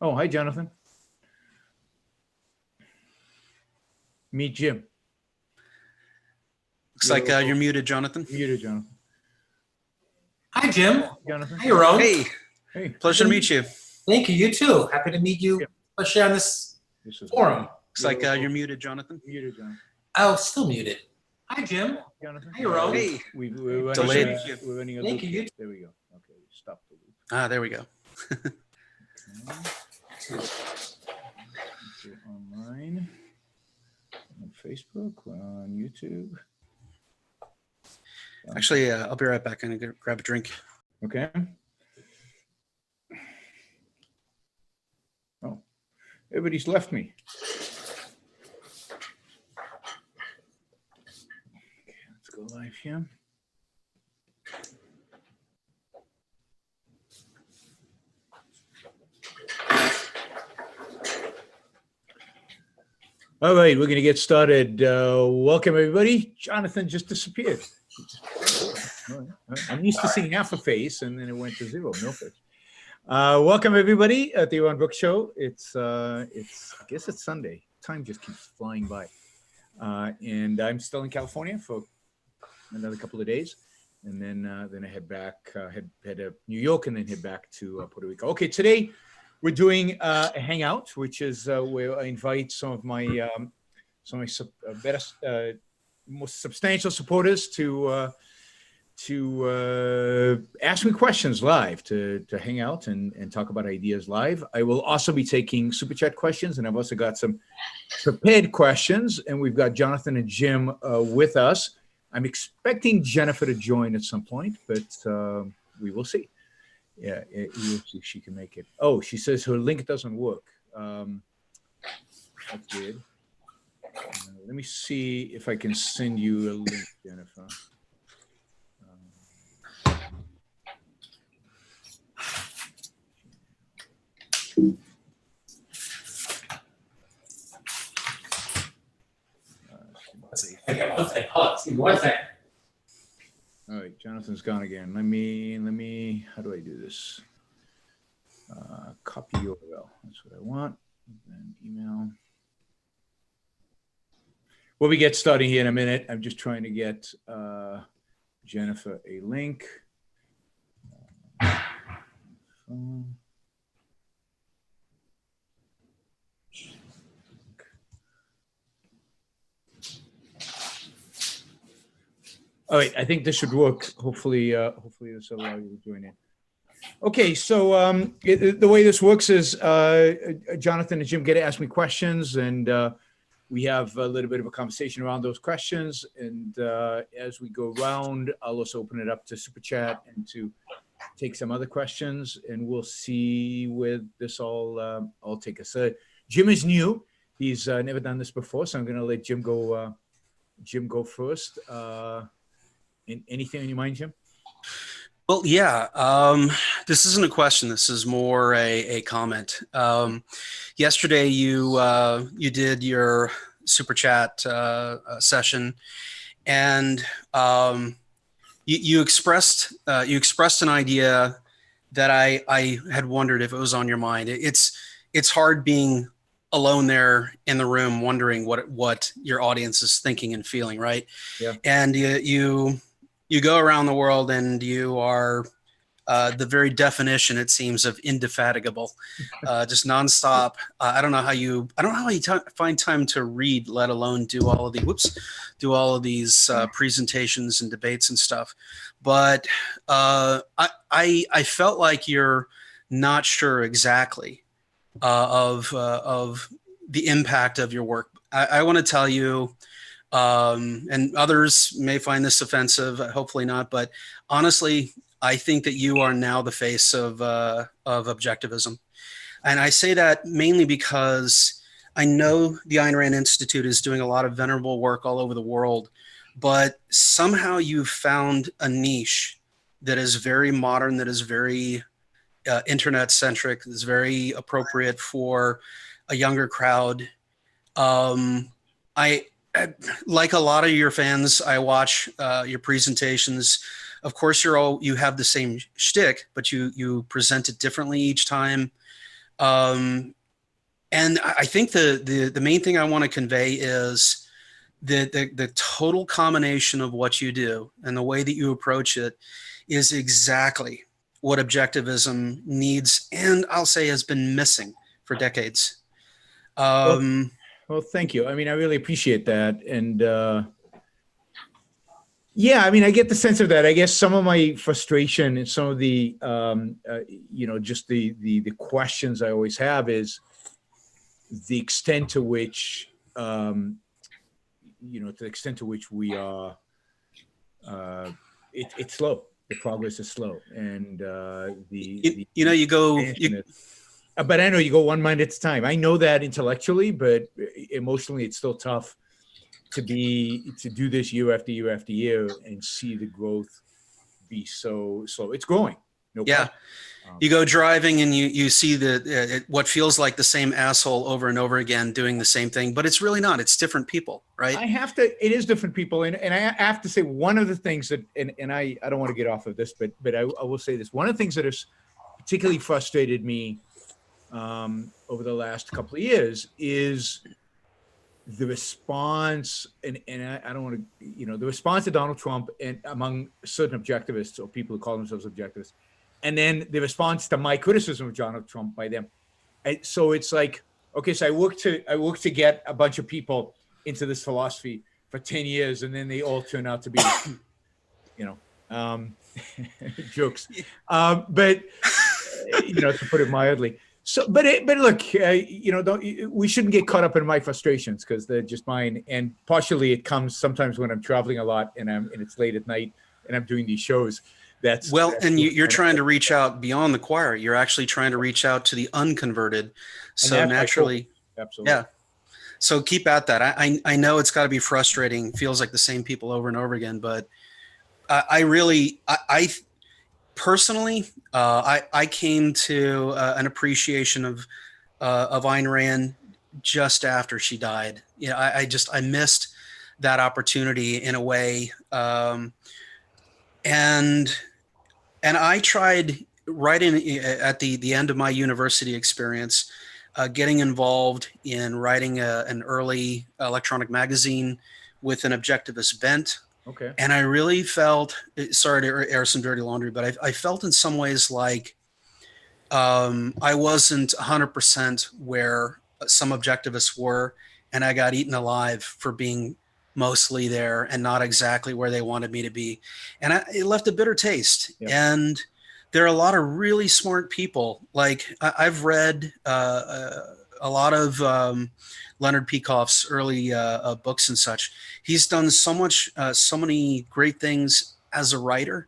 Oh, hi, Jonathan. Meet Jim. Looks like you're muted, Jonathan. Muted, Jonathan. Hi, Jim. Jonathan. Hi, Yaron. Hey. Hey. Pleasure to meet you. Thank you. You too. Happy to meet you, especially on this forum. Looks like you're muted, Jonathan. Muted, Jonathan. Oh, still muted. Hi, Jim. Jonathan. Hi, Yaron. Hey. We're Delayed. We're running a Thank loop. you. There we go. Okay, stop the loop. Ah, there we go. Okay. We're online, on Facebook, we're on YouTube. Actually, I'll be right back. I'm going to grab a drink. Okay. Oh, everybody's left me. Okay, let's go live here. All right, we're going to get started. Welcome, everybody. Jonathan just disappeared. I'm used to seeing half a face, and then it went to zero, no face. Welcome, everybody, at the Yaron Brook Show. I guess it's Sunday. Time just keeps flying by. And I'm still in California for another couple of days. And then I head back, head to New York, and then head back to Puerto Rico. Okay, today we're doing a Hangout, which is where I invite some of my most substantial supporters to ask me questions live, to hang out and talk about ideas live. I will also be taking Super Chat questions, and I've also got some prepared questions, and we've got Jonathan and Jim with us. I'm expecting Jennifer to join at some point, but we will see. Yeah, we'll see if she can make it. Oh, she says her link doesn't work. That's weird. Let me see if I can send you a link, Jennifer. One second. All right, Jonathan's gone again. Let me, how do I do this? Copy URL, that's what I want. And email. Well, we get started here in a minute. I'm just trying to get Jennifer a link. All right, I think this should work. Hopefully this will allow you to join in. Okay, so the way this works is Jonathan and Jim get to ask me questions, and we have a little bit of a conversation around those questions. And as we go around, I'll also open it up to Super Chat and to take some other questions, and we'll see where this all take us. Jim is new; he's never done this before, so I'm going to let Jim go. Jim go first. Anything on your mind, Jim? Well, yeah. This isn't a question. This is more a comment. Yesterday, you did your Super Chat session, and you expressed an idea that I had wondered if it was on your mind. It's hard being alone there in the room, wondering what your audience is thinking and feeling, right? Yeah. And you go around the world, and you are the very definition, it seems, of indefatigable, just nonstop. I don't know how you find time to read, let alone do all of these presentations and debates and stuff. But I felt like you're not sure exactly of the impact of your work. I want to tell you. And others may find this offensive, hopefully not, but honestly, I think that you are now the face of objectivism. And I say that mainly because I know the Ayn Rand Institute is doing a lot of venerable work all over the world, but somehow you've found a niche that is very modern, that is very internet-centric, that is very appropriate for a younger crowd. Like a lot of your fans, I watch your presentations. Of course, you have the same shtick, but you present it differently each time. And I think the main thing I want to convey is the total combination of what you do and the way that you approach it is exactly what objectivism needs, and I'll say has been missing for decades. Well, thank you. I mean, I really appreciate that. And yeah, I mean, I get the sense of that. I guess some of my frustration and some of the, just the questions I always have is the extent to which, to the extent to which we are, it's slow. The progress is slow. And but I know you go one mind at a time. I know that intellectually, but emotionally, it's still tough to do this year after year after year and see the growth be so slow. It's growing. No question. You go driving and you see what feels like the same asshole over and over again doing the same thing, but it's really not. It's different people, right? It is different people. And I have to say one of the things that, and I don't want to get off of this, but I will say this. One of the things that has particularly frustrated me over the last couple of years is the response, and I don't want to, the response to Donald Trump and among certain objectivists or people who call themselves objectivists, and then the response to my criticism of Donald Trump by them. So it's like, okay, so I worked to get a bunch of people into this philosophy for 10 years, and then they all turn out to be, jokes. But to put it mildly. So, but look, we shouldn't get caught up in my frustrations because they're just mine. And partially it comes sometimes when I'm traveling a lot and it's late at night and I'm doing these shows. You're trying to reach out beyond the choir. You're actually trying to reach out to the unconverted. So naturally, absolutely. Yeah. So keep at that. I know it's got to be frustrating. Feels like the same people over and over again, but I personally, I came to an appreciation of Ayn Rand just after she died. I missed that opportunity in a way, and I tried right at the end of my university experience, getting involved in writing an early electronic magazine with an objectivist bent. Okay. And I really felt, sorry to air some dirty laundry, but I felt in some ways like I wasn't 100% where some objectivists were, and I got eaten alive for being mostly there and not exactly where they wanted me to be. And it left a bitter taste. Yep. And there are a lot of really smart people. Like I've read a lot of Leonard Peikoff's early books and such. He's done so many great things as a writer,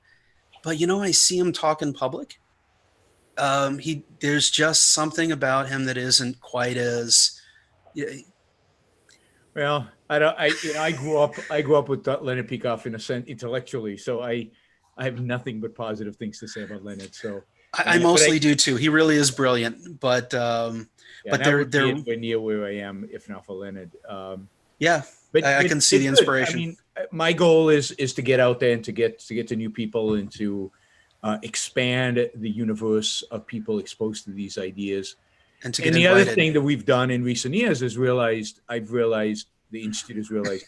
but I see him talk in public. There's just something about him that isn't quite as. Well, I grew up with Leonard Peikoff in a sense intellectually, so I have nothing but positive things to say about Leonard. So I mostly do too. He really is brilliant, but they're near where I am, if not for Leonard. But I can see the inspiration. I mean, my goal is to get out there and to get to new people and to expand the universe of people exposed to these ideas. And to get the invited. Other thing that we've done in recent years is the Institute has realized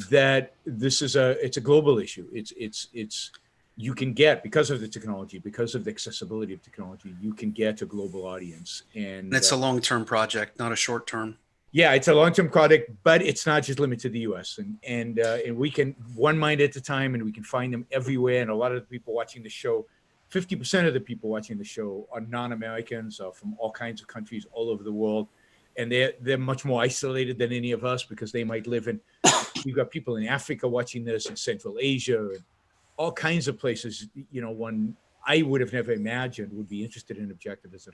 that it's a global issue. It's you can get, because of the technology, because of the accessibility of technology, you can get a global audience. And it's a long-term project, not a short-term. Yeah, it's a long-term project, but it's not just limited to the U.S. And we can one mind at a time, and we can find them everywhere. And a lot of the people watching the show, 50% of the people watching the show are non-Americans, are from all kinds of countries all over the world, and they're much more isolated than any of us because they might live in. We've got people in Africa watching this, in Central Asia, and all kinds of places. One I would have never imagined would be interested in objectivism,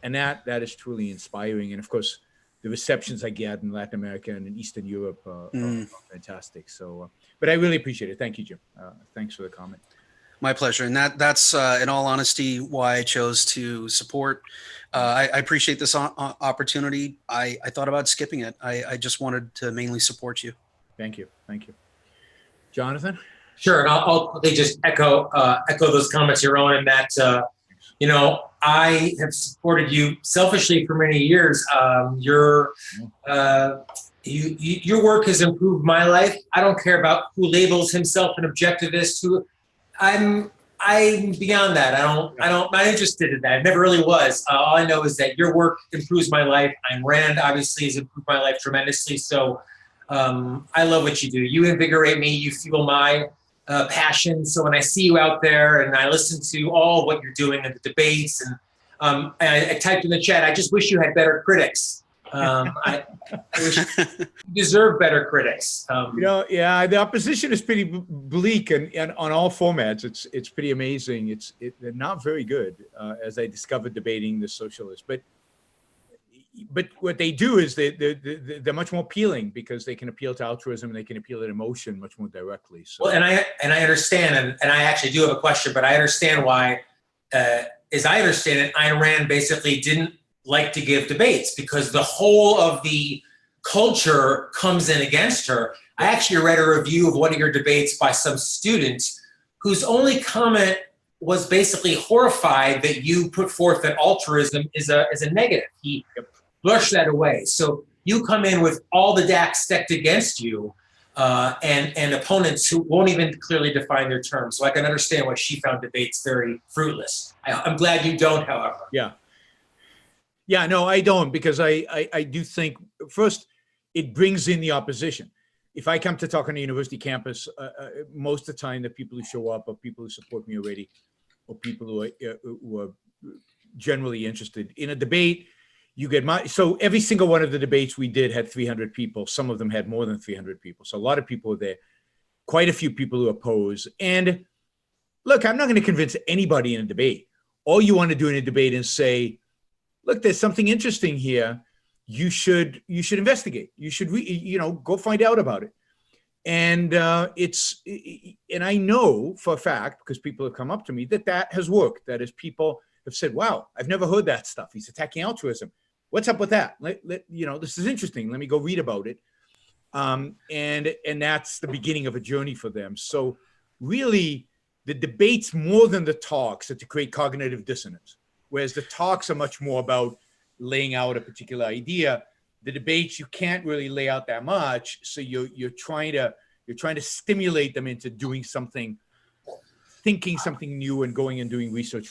and that is truly inspiring. And of course, the receptions I get in Latin America and in Eastern Europe are fantastic. So, but I really appreciate it. Thank you, Jim. Thanks for the comment. My pleasure. And that's in all honesty, why I chose to support. I appreciate this opportunity. I thought about skipping it. I just wanted to mainly support you. Thank you. Thank you. Jonathan? Sure. And I'll quickly just echo those comments, Yaron, and that, I have supported you selfishly for many years. Your work has improved my life. I don't care about who labels himself an objectivist. I'm beyond that. I'm not interested in that. It never really was. All I know is that your work improves my life. Ayn Rand obviously has improved my life tremendously. So I love what you do. You invigorate me. You fuel my passion. So when I see you out there and I listen to all what you're doing in the debates, and I typed in the chat, I just wish you had better critics. I wish you deserve better critics. The opposition is pretty bleak and on all formats. It's pretty amazing. They're not very good, as I discovered debating the socialists. But what they do is they're much more appealing because they can appeal to altruism and they can appeal to emotion much more directly. So. Well, and I understand, and I actually do have a question, but I understand why. As I understand it, Ayn Rand basically didn't like to give debates because the whole of the culture comes in against her. I actually read a review of one of your debates by some student whose only comment was basically horrified that you put forth that altruism is a negative. He brushed that away. So you come in with all the decks stacked against you, and opponents who won't even clearly define their terms. So I can understand why she found debates very fruitless. I'm glad you don't, however. Yeah, no, I don't, because I do think, first, it brings in the opposition. If I come to talk on a university campus, most of the time the people who show up are people who support me already, or people who are generally interested. In a debate, you get so every single one of the debates we did had 300 people. Some of them had more than 300 people. So a lot of people were there, quite a few people who oppose. And look, I'm not going to convince anybody in a debate. All you want to do in a debate is say, look, there's something interesting here. You should investigate. You should go find out about it. And and I know for a fact, because people have come up to me, that has worked. That is, people have said, wow, I've never heard that stuff. He's attacking altruism. What's up with that? This is interesting. Let me go read about it. And that's the beginning of a journey for them. So really, the debates more than the talks are to create cognitive dissonance, whereas the talks are much more about laying out a particular idea. The debates, you can't really lay out that much, so you're trying to stimulate them into doing something, thinking something new, and going and doing research.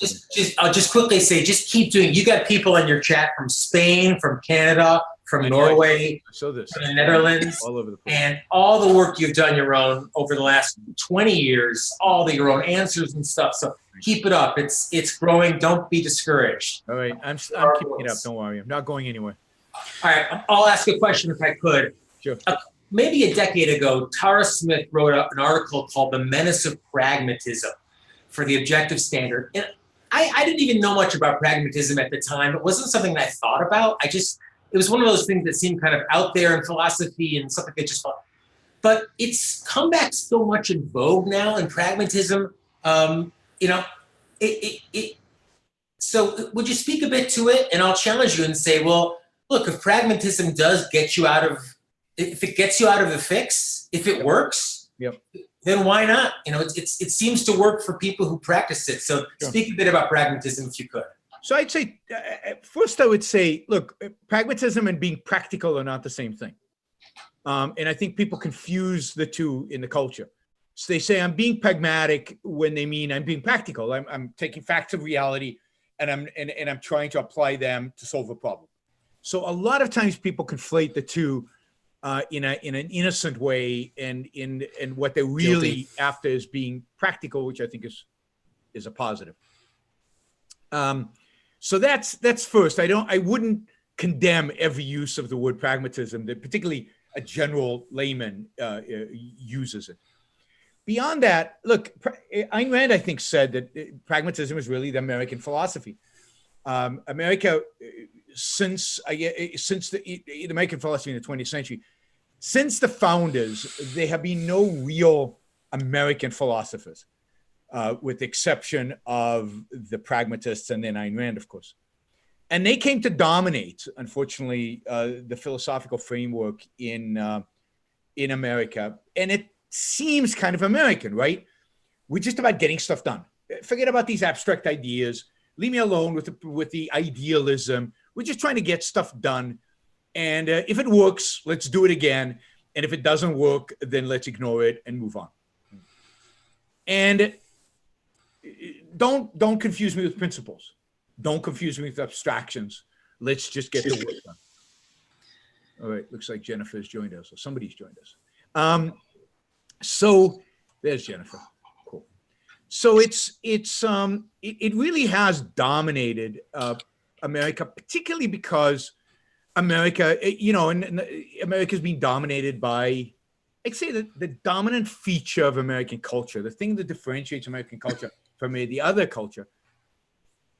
I'll just quickly say, just keep doing. You got people in your chat from Spain, from Canada, from Norway, from the Netherlands, all over the place. And all the work you've done your own over the last 20 years, all your own answers and stuff. So keep it up. It's growing. Don't be discouraged. All right, I'm keeping it up. Don't worry, I'm not going anywhere. All right, I'll ask a question if I could. Sure. Maybe a decade ago, Tara Smith wrote an article called "The Menace of Pragmatism" for the Objective Standard. And I didn't even know much about pragmatism at the time. It wasn't something that I thought about. It was one of those things that seemed kind of out there in philosophy and something that just felt. But it's come back so much in vogue now in pragmatism. So would you speak a bit to it? And I'll challenge you and say, well, look, if pragmatism does get you out of, if it gets you out of the fix, if it works, then why not? It seems to work for people who practice it. So speak a bit about pragmatism if you could. So I'd say, first I would say, look, pragmatism and being practical are not the same thing. And I think people confuse the two in the culture. So they say I'm being pragmatic when they mean I'm being practical. I'm taking facts of reality and I'm trying to apply them to solve a problem. So a lot of times people conflate the two in an innocent way, and what they're really after is being practical, which I think is a positive. So that's first. I wouldn't condemn every use of the word pragmatism, that particularly a general layman uses it. Beyond that, look, Ayn Rand, I think, said that pragmatism is really the American philosophy. America, since the American philosophy in the 20th century, since the founders, there have been no real American philosophers, with the exception of the pragmatists and then Ayn Rand, of course. And they came to dominate, unfortunately, the philosophical framework in America. And it seems kind of American, right? We're just about getting stuff done. Forget about these abstract ideas. Leave me alone with the idealism. We're just trying to get stuff done. And if it works, let's do it again. And if it doesn't work, then let's ignore it and move on. And don't confuse me with principles. Don't confuse me with abstractions. Let's just get the work done. All right, looks like Jennifer's joined us, or somebody's joined us. So there's Jennifer. Cool. So it really has dominated America, particularly because America, and America's been dominated by, I'd say that the dominant feature of American culture, the thing that differentiates American culture from the other culture,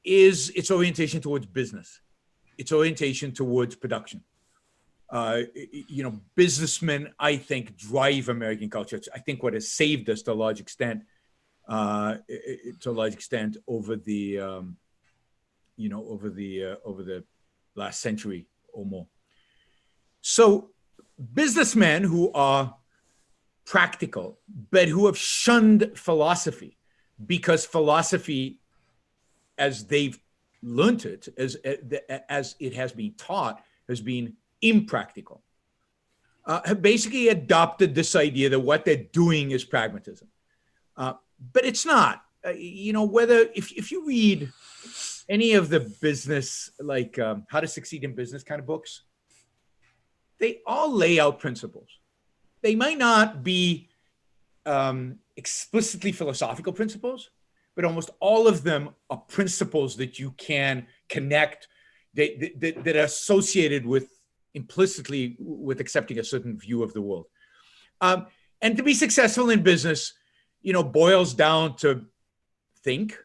is its orientation towards business, its orientation towards production. Businessmen, I think, drive American culture. It's, I think, what has saved us to a large extent, over the, over the last century or more. So, businessmen who are practical, but who have shunned philosophy, because philosophy, as they've learned it, as it has been taught, has been impractical, have basically adopted this idea that what they're doing is pragmatism. But it's not. Whether if you read any of the business, like How to Succeed in Business kind of books, they all lay out principles. They might not be explicitly philosophical principles, but almost all of them are principles that you can connect, that are associated with implicitly with accepting a certain view of the world. And to be successful in business, boils down to think,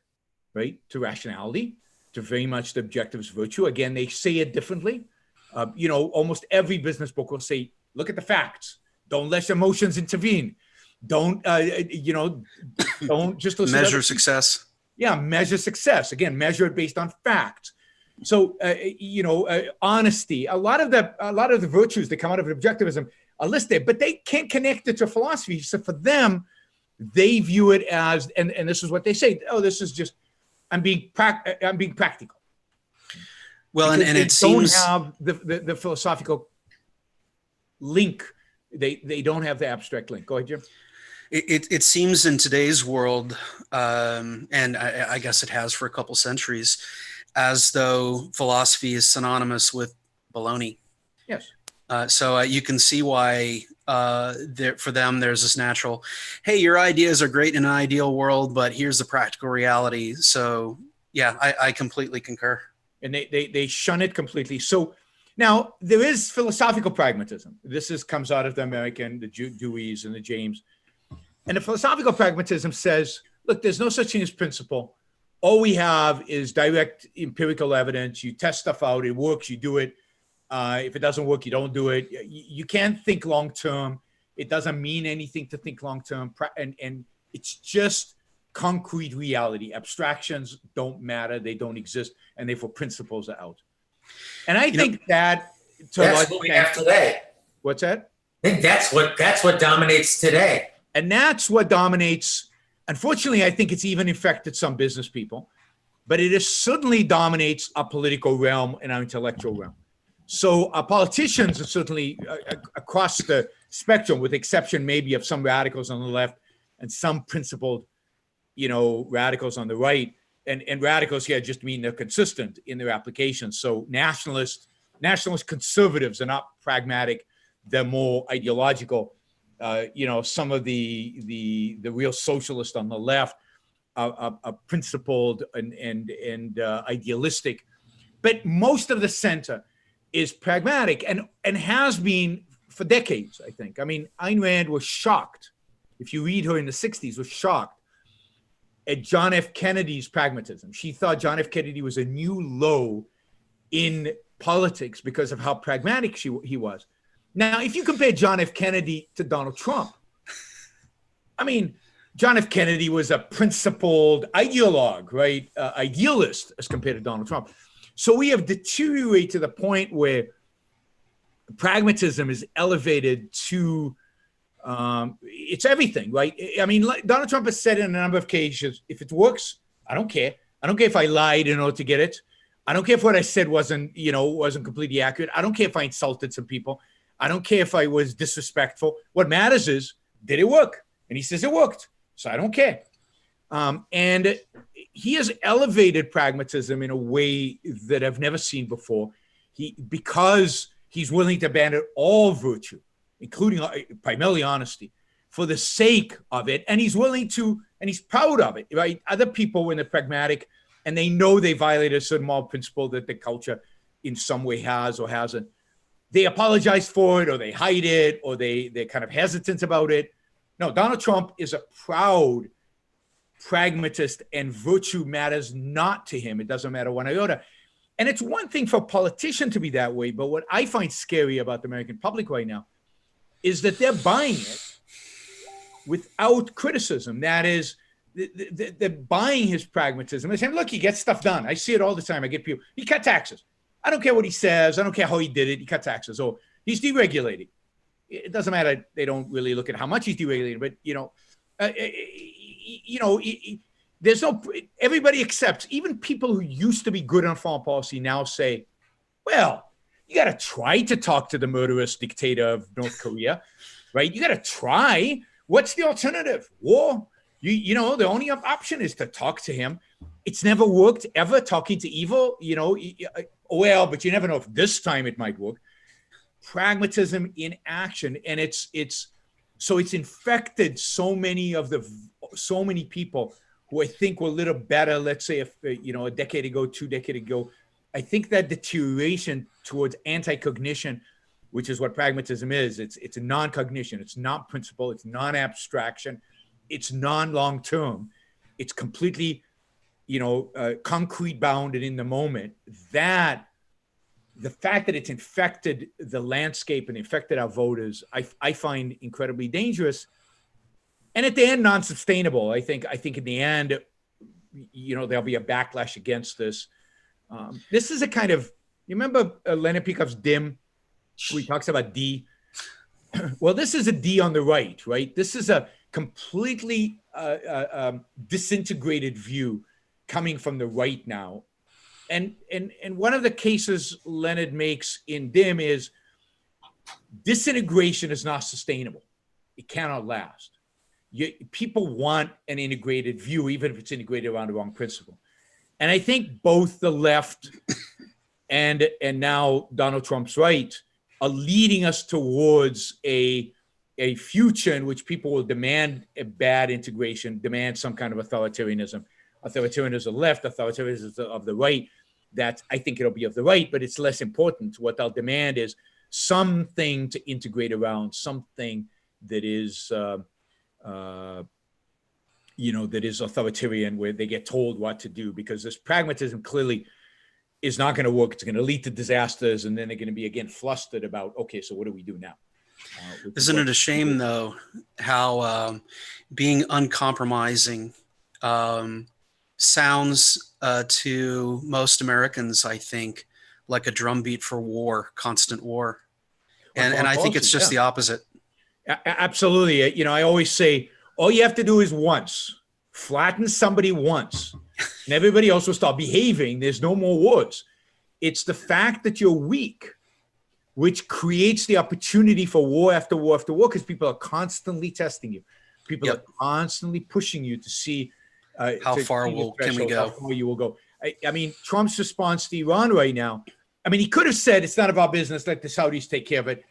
right? To rationality, to very much the objectives virtue. Again, they say it differently. Almost every business book will say, look at the facts. Don't let emotions intervene. Don't just listen measure success. Yeah, measure success. Again, measure it based on facts. So, honesty. A lot of the virtues that come out of objectivism are listed, but they can't connect it to philosophy. So for them, they view it as, and this is what they say. Oh, this is just, I'm being practical. Well, and it seems don't have the philosophical link. They don't have the abstract link. Go ahead, Jim. It seems in today's world, and I guess it has for a couple centuries, as though philosophy is synonymous with baloney. Yes. So you can see why for them there's this natural, hey, your ideas are great in an ideal world, but here's the practical reality. So yeah, I completely concur. And they shun it completely. So now there is philosophical pragmatism. This comes out of the American, the Deweys and the James. And the philosophical pragmatism says, look, there's no such thing as principle. All we have is direct empirical evidence. You test stuff out, it works, you do it. If it doesn't work, you don't do it. You can't think long-term. It doesn't mean anything to think long-term. And it's just concrete reality. Abstractions don't matter. They don't exist. And therefore principles are out. And I think that's what we have today. What's that? I think that's what dominates today. And that's what dominates. Unfortunately, I think it's even affected some business people, but it certainly dominates our political realm and our intellectual realm. So our politicians are certainly across the spectrum, with exception maybe of some radicals on the left and some principled, radicals on the right. And radicals here just mean they're consistent in their applications. So nationalist conservatives are not pragmatic; they're more ideological. Some of the real socialists on the left are principled and idealistic, but most of the center is pragmatic and has been for decades, I think. I mean, Ayn Rand was shocked. If you read her in the 60s, was shocked at John F. Kennedy's pragmatism. She thought John F. Kennedy was a new low in politics because of how pragmatic he was. Now, if you compare John F. Kennedy to Donald Trump, I mean, John F. Kennedy was a principled ideologue, right? Idealist as compared to Donald Trump. So we have deteriorated to the point where pragmatism is elevated to, it's everything, right? I mean, like Donald Trump has said in a number of occasions, if it works, I don't care. I don't care if I lied in order to get it. I don't care if what I said wasn't completely accurate. I don't care if I insulted some people. I don't care if I was disrespectful. What matters is, did it work? And he says it worked. So I don't care. And he has elevated pragmatism in a way that I've never seen before. Because he's willing to abandon all virtue, including primarily honesty, for the sake of it. And he's willing to, and he's proud of it, right? Other people, when they're pragmatic and they know they violated a certain moral principle that the culture in some way has or hasn't, they apologize for it, or they hide it, or they're kind of hesitant about it. No, Donald Trump is a proud pragmatist, and virtue matters not to him. It doesn't matter one iota. And it's one thing for a politician to be that way, but what I find scary about the American public right now is that they're buying it without criticism. That is, they're buying his pragmatism. They're saying, look, he gets stuff done. I see it all the time. I get people, he cut taxes. I don't care what he says. I don't care how he did it. He cut taxes. Or he's deregulating. It doesn't matter. They don't really look at how much he's deregulating, but, there's no, everybody accepts, even people who used to be good on foreign policy now say, well, you got to try to talk to the murderous dictator of North Korea, right? You got to try. What's the alternative? War. The only option is to talk to him. It's never worked ever, talking to evil, well, but you never know if this time it might work. Pragmatism in action. And it's infected so many people who I think were a little better, let's say, if a decade ago, 2 decades ago. I think that deterioration towards anti-cognition, which is what pragmatism is, it's a non-cognition, it's not principle, it's non-abstraction, it's non-long-term, it's completely, concrete bound and in the moment. That the fact that it's infected the landscape and infected our voters, I find incredibly dangerous. And at the end, non-sustainable. I think in the end, there'll be a backlash against this. This is a kind of, you remember Leonard Peikoff's Dim, where he talks about D? Well, this is a D on the right? This is a completely disintegrated view coming from the right now. And one of the cases Leonard makes in Dim is disintegration is not sustainable. It cannot last. People want an integrated view, even if it's integrated around the wrong principle. And I think both the left and now Donald Trump's right are leading us towards a future in which people will demand a bad integration, demand some kind of authoritarianism of the left, authoritarianism of the right. That I think it'll be of the right, but it's less important. What they'll demand is something to integrate around, something that is, that is authoritarian, where they get told what to do, because this pragmatism clearly is not going to work. It's going to lead to disasters, and then they're going to be again flustered about, okay, so what do we do now? Isn't it a shame, though, how being uncompromising sounds to most Americans, I think, like a drumbeat for war, constant war. And I think it's just the opposite. Absolutely. I always say, all you have to do is once, flatten somebody once, and everybody else will start behaving. There's no more wars. It's the fact that you're weak, which creates the opportunity for war after war after war, because people are constantly testing you. People are constantly pushing you to see how far can we go? How far you will go. I mean, Trump's response to Iran right now, I mean, he could have said, it's none of our business, let the Saudis take care of it.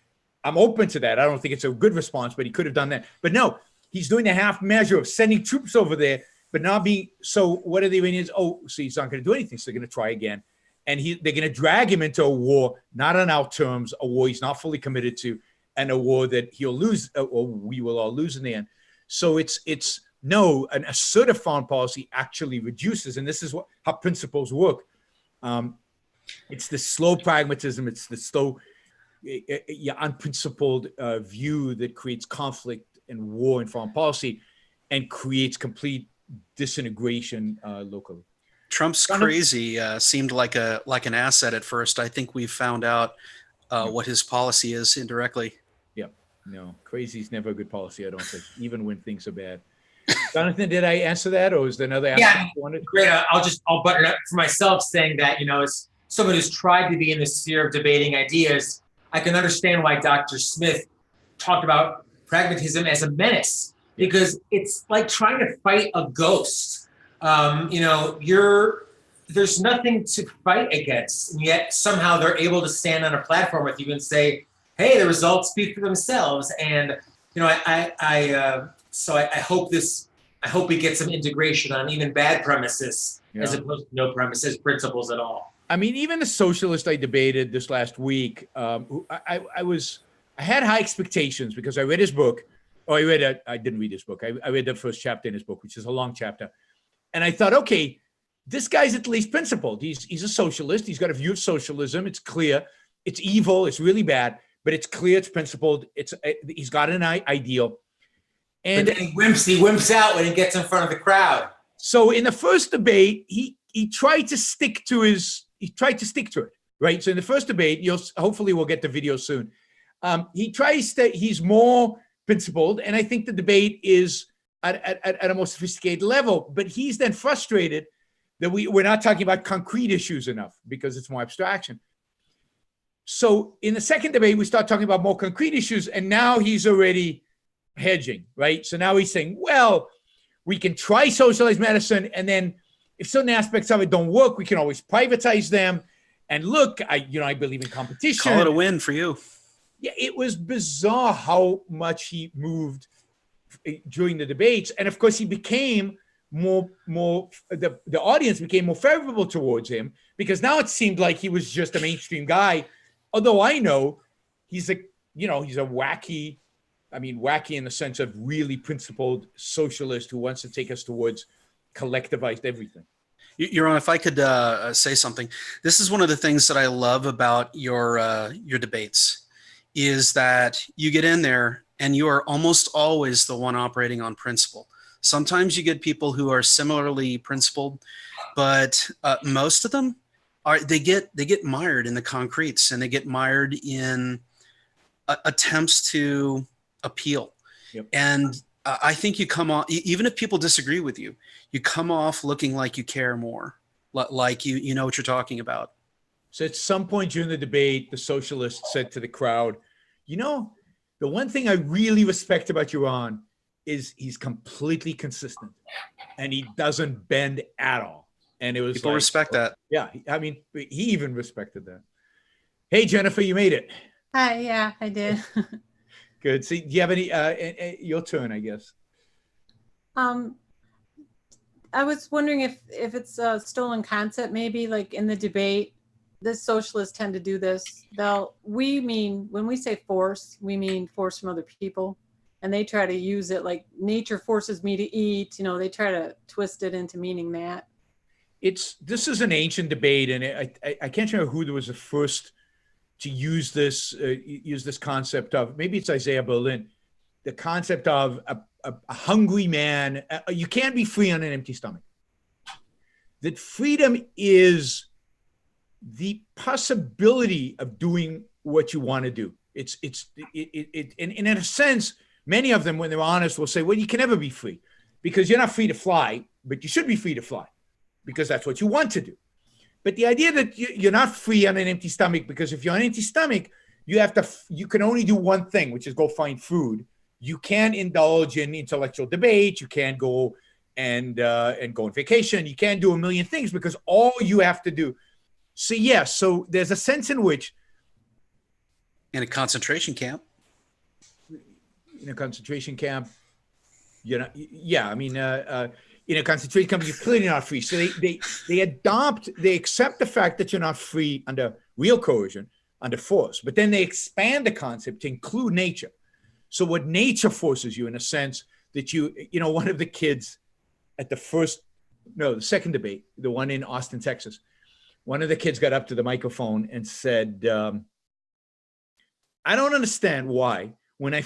I'm open to that. I don't think it's a good response, but he could have done that. But no, he's doing the half measure of sending troops over there, but not being, so what are the Iranians? Oh, so he's not going to do anything. So they're going to try again. And they're going to drag him into a war, not on our terms, a war he's not fully committed to, and a war that he'll lose, or we will all lose in the end. So an assertive foreign policy actually reduces, and this is how principles work. It's the slow pragmatism, it's the slow, unprincipled view that creates conflict and war in foreign policy and creates complete disintegration locally. Trump's crazy seemed like an asset at first. I think we found out what his policy is indirectly. Yeah, no, crazy is never a good policy, I don't think, even when things are bad. Jonathan, did I answer that, or is there another Yeah, aspect you wanted? great. I'll button up for myself saying that, as someone who's tried to be in the sphere of debating ideas, I can understand why Dr. Smith talked about pragmatism as a menace, because it's like trying to fight a ghost. There's nothing to fight against, and yet somehow they're able to stand on a platform with you and say, "Hey, the results speak for themselves." And so I hope we get some integration on even bad premises as opposed to no premises principles at all. I mean, even the socialist I debated this last week, I had high expectations because I read his book. I didn't read his book. I read the first chapter in his book, which is a long chapter. And I thought, okay, this guy's at least principled. He's a socialist. He's got a view of socialism. It's clear. It's evil. It's really bad, but it's clear. It's principled. He's got an ideal. And but then he wimps out when he gets in front of the crowd. So in the first debate, he tried to stick to it, right? So in the first debate, hopefully we'll get the video soon. He's more principled, and I think the debate is at a more sophisticated level, but he's then frustrated that we're not talking about concrete issues enough because it's more abstraction. So in the second debate, we start talking about more concrete issues, and now he's already hedging, right? So now he's saying, well, we can try socialized medicine, and then if certain aspects of it don't work, we can always privatize them. And look, I believe in competition. Call it a win for you. Yeah, it was bizarre how much he moved during the debates, and of course he became the audience became more favorable towards him because now it seemed like he was just a mainstream guy. Although I know he's a wacky in the sense of really principled socialist who wants to take us towards collectivized everything. Yaron, if I could say something, this is one of the things that I love about your debates is that you get in there and you are almost always the one operating on principle. Sometimes you get people who are similarly principled, but most of them they get mired in the concretes and they get mired in attempts to appeal. Yep. And I think you come off, even if people disagree with you, you come off looking like you care more, like you know what you're talking about. So at some point during the debate, the socialist said to the crowd, the one thing I really respect about Yaron is he's completely consistent and he doesn't bend at all. And it was people respect that. Yeah. I mean, he even respected that. Hey, Jennifer, you made it. Hi. Yeah, I did. Good. See, do you have any, your turn, I guess. I was wondering if it's a stolen concept, maybe like in the debate, the socialists tend to do this. When we say force, we mean force from other people. And they try to use it like nature forces me to eat. They try to twist it into meaning that. This is an ancient debate, and I can't remember who was the first to use this concept of. Maybe it's Isaiah Berlin, the concept of a hungry man. You can't be free on an empty stomach. That freedom is the possibility of doing what you want to do. And in a sense, many of them, when they're honest, will say, well, you can never be free because you're not free to fly, but you should be free to fly because that's what you want to do. But the idea that you're not free on an empty stomach, because if you're on an empty stomach, you can only do one thing, which is go find food. You can't indulge in intellectual debate. You can't go and go on vacation. You can't do a million things because all you have to do. So there's a sense in which in a concentration camp. In a concentration camp, in a concentration camp, you're clearly not free. So they accept the fact that you're not free under real coercion, under force, but then they expand the concept to include nature. So what nature forces you, in a sense, that one of the kids at the second debate, the one in Austin, Texas, one of the kids got up to the microphone and said, I don't understand why when I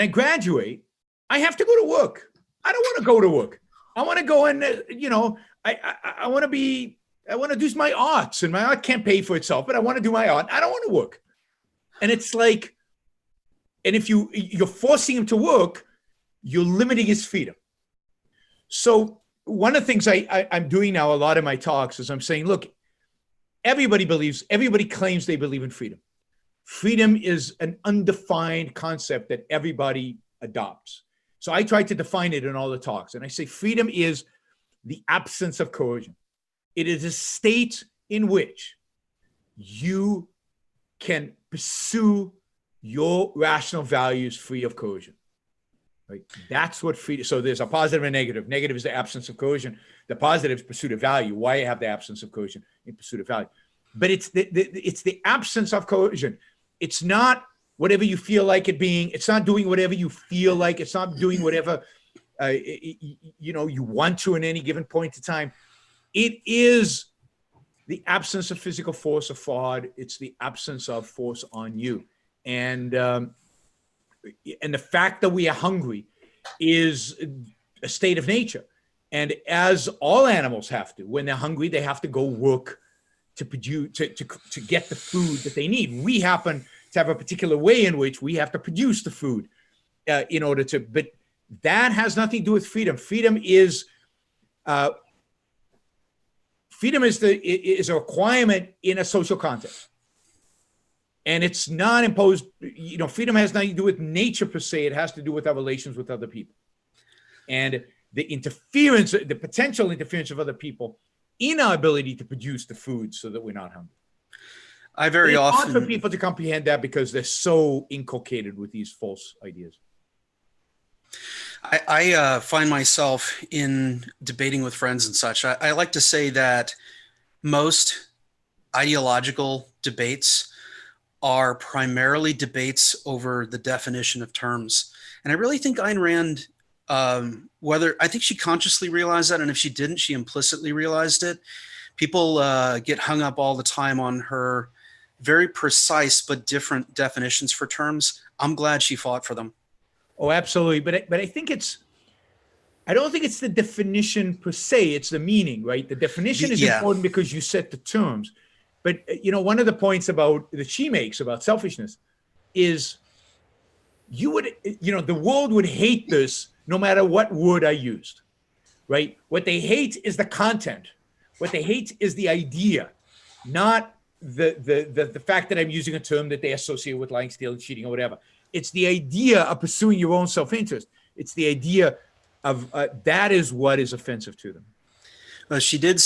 graduate, I have to go to work. I don't want to go to work. I want to go and, I want to do my arts, and my art can't pay for itself, but I want to do my art. I don't want to work. And it's like, And if you're forcing him to work, you're limiting his freedom. So one of the things I'm doing now, a lot of my talks, is I'm saying, look, everybody claims they believe in freedom. Freedom is an undefined concept that everybody adopts. So I try to define it in all the talks. And I say freedom is the absence of coercion. It is a state in which you can pursue your rational values free of coercion. Right? That's what freedom. So there's a positive and negative. Negative is the absence of coercion. The positive is pursuit of value. Why have the absence of coercion in pursuit of value? But it's the absence of coercion. It's not whatever you feel like it being. It's not doing whatever you feel like. It's not doing whatever you want to in any given point in time. It is the absence of physical force or fraud. It's the absence of force on you. And the fact that we are hungry is a state of nature. And as all animals have to, when they're hungry, they have to go work to produce, to get the food that they need. We happen to have a particular way in which we have to produce the food in order to, but that has nothing to do with freedom. Freedom is a requirement in a social context. And it's not imposed, freedom has nothing to do with nature per se. It has to do with our relations with other people. And the potential interference of other people in our ability to produce the food so that we're not hungry. It's hard for people to comprehend that because they're so inculcated with these false ideas. I find myself in debating with friends and such. I like to say that most ideological debates are primarily debates over the definition of terms. And I really think Ayn Rand, I think she consciously realized that, and if she didn't, she implicitly realized it. People get hung up all the time on her very precise but different definitions for terms. I'm glad she fought for them. Oh, absolutely. But I think I don't think it's the definition per se, it's the meaning, right? The definition is important because you set the terms. But, one of the points that she makes about selfishness is the world would hate this no matter what word I used, right? What they hate is the content. What they hate is the idea, not the fact that I'm using a term that they associate with lying, stealing, cheating, or whatever. It's the idea of pursuing your own self-interest. It's the idea of that is what is offensive to them. She did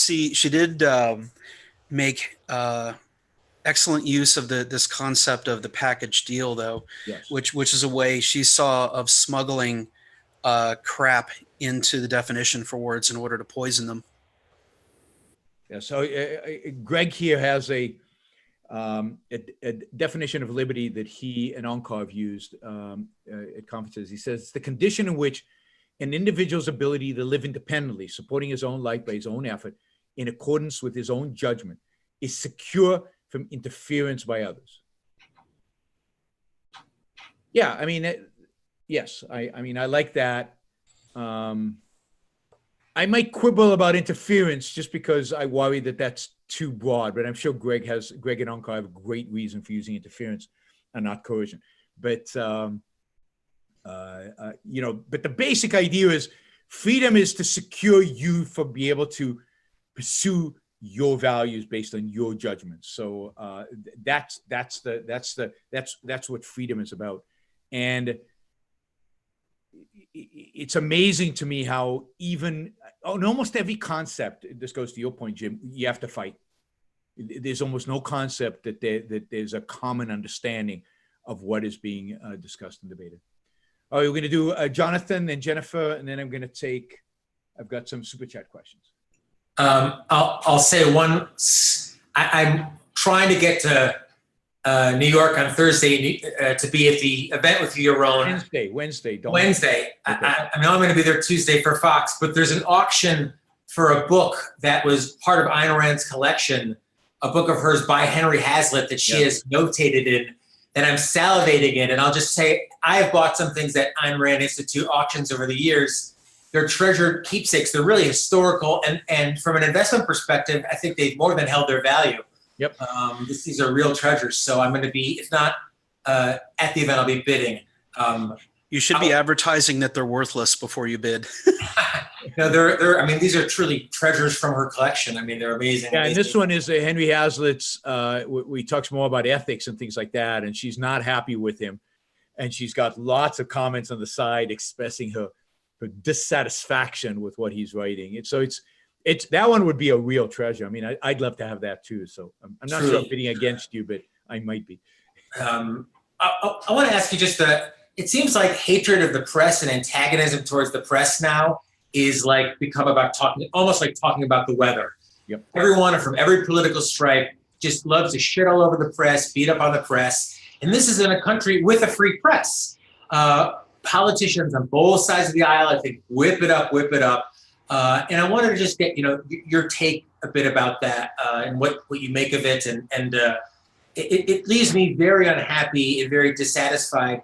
make excellent use of this concept of the package deal, though, yes. which is a way she saw of smuggling crap into the definition for words in order to poison them. Yeah. So Greg here has a definition of liberty that he and Onkar used at conferences. He says it's the condition in which an individual's ability to live independently, supporting his own life by his own effort, in accordance with his own judgment, is secure from interference by others. Yeah, I mean, yes, I mean, I like that. I might quibble about interference just because I worry that that's too broad, but I'm sure Greg and Onkar have a great reason for using interference and not coercion. But, but the basic idea is freedom is to secure you for being able to pursue your values based on your judgments. So that's what freedom is about. And it's amazing to me how in almost every concept, this goes to your point, Jim, you have to fight. There's almost no concept that there's a common understanding of what is being discussed and debated. All right, we're going to do Jonathan and Jennifer, and then I've got some super chat questions. I'll say one. I'm trying to get to New York on Thursday to be at the event with you, Yaron. Wednesday. Wednesday. Okay. I know I'm going to be there Tuesday for Fox, but there's an auction for a book that was part of Ayn Rand's collection, a book of hers by Henry Hazlitt that she has notated in, that I'm salivating in. And I'll just say, I have bought some things at Ayn Rand Institute auctions over the years. They're treasured keepsakes. They're really historical. And from an investment perspective, I think they've more than held their value. Yep. These are real treasures. So I'm going to be, if not at the event I'll be bidding. You should be advertising that they're worthless before you bid. No, they're. I mean, these are truly treasures from her collection. I mean, they're amazing. Yeah, amazing. and this one is Henry Hazlitt's. We talks more about ethics and things like that, and she's not happy with him, and she's got lots of comments on the side expressing her dissatisfaction with what he's writing. And so it's that one would be a real treasure. I mean, I'd love to have that too. So I'm not sure I'm bidding against you, but I might be. I want to ask you just it seems like hatred of the press and antagonism towards the press now is like become about almost like talking about the weather. Yep. Everyone from every political stripe just loves to shit all over the press, beat up on the press. And this is in a country with a free press. Politicians on both sides of the aisle, I think, whip it up. And I wanted to just get, your take a bit about that and what you make of it. And it leaves me very unhappy and very dissatisfied.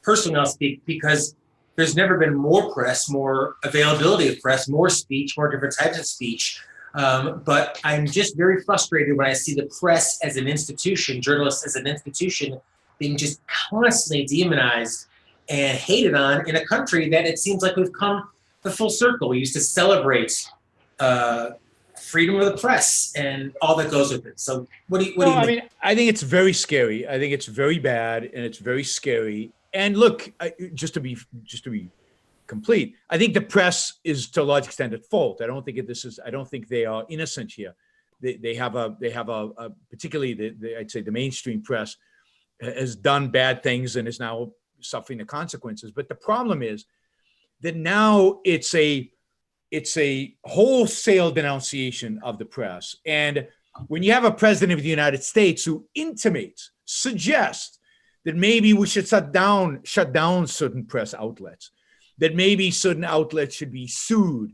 Personally, I'll speak, because there's never been more press, more availability of press, more speech, more different types of speech. But I'm just very frustrated when I see the press as an institution, journalists as an institution, being just constantly demonized and hated on in a country that it seems like we've come the full circle. We used to celebrate freedom of the press and all that goes with it. So what do you I mean, I think it's very scary. I think it's very bad and it's very scary. And look, just to be complete, I think the press is to a large extent at fault. I don't think they are innocent here. They have a particularly I'd say the mainstream press has done bad things and is now suffering the consequences. But the problem is that now it's a wholesale denunciation of the press. And when you have a president of the United States who suggests that maybe we should shut down certain press outlets, that maybe certain outlets should be sued.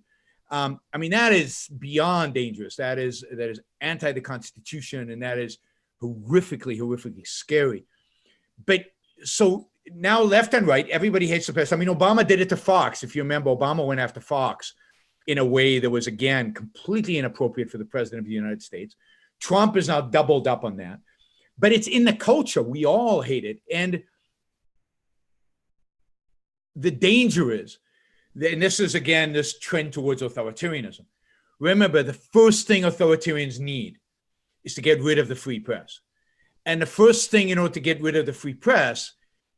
I mean, that is beyond dangerous. That is anti the Constitution, and that is horrifically scary. But so now left and right, everybody hates the press. I mean, Obama did it to Fox. If you remember, Obama went after Fox in a way that was, again, completely inappropriate for the president of the United States. Trump has now doubled up on that. But it's in the culture. We all hate it. And the danger is, and this is, again, this trend towards authoritarianism. Remember, the first thing authoritarians need is to get rid of the free press. And the first thing in order to get rid of the free press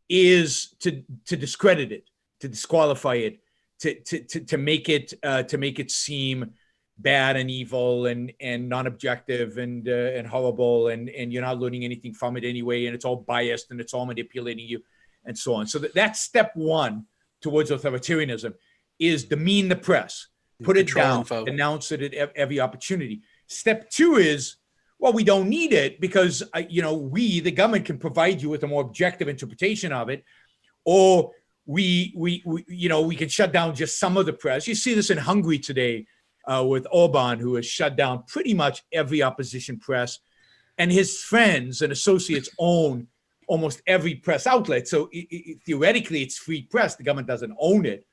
is to discredit it, to disqualify it, to make it seem bad and evil and non-objective and horrible, and you're not learning anything from it anyway, and it's all biased and it's all manipulating you, and so on. So that's step one towards authoritarianism, is demean the press, put it down, denounce it at every opportunity. Step two is, well, we don't need it because we, the government, can provide you with a more objective interpretation of it, or we can shut down just some of the press. You see this in Hungary today. With Orban, who has shut down pretty much every opposition press, and his friends and associates own almost every press outlet. So theoretically, it's free press. The government doesn't own it,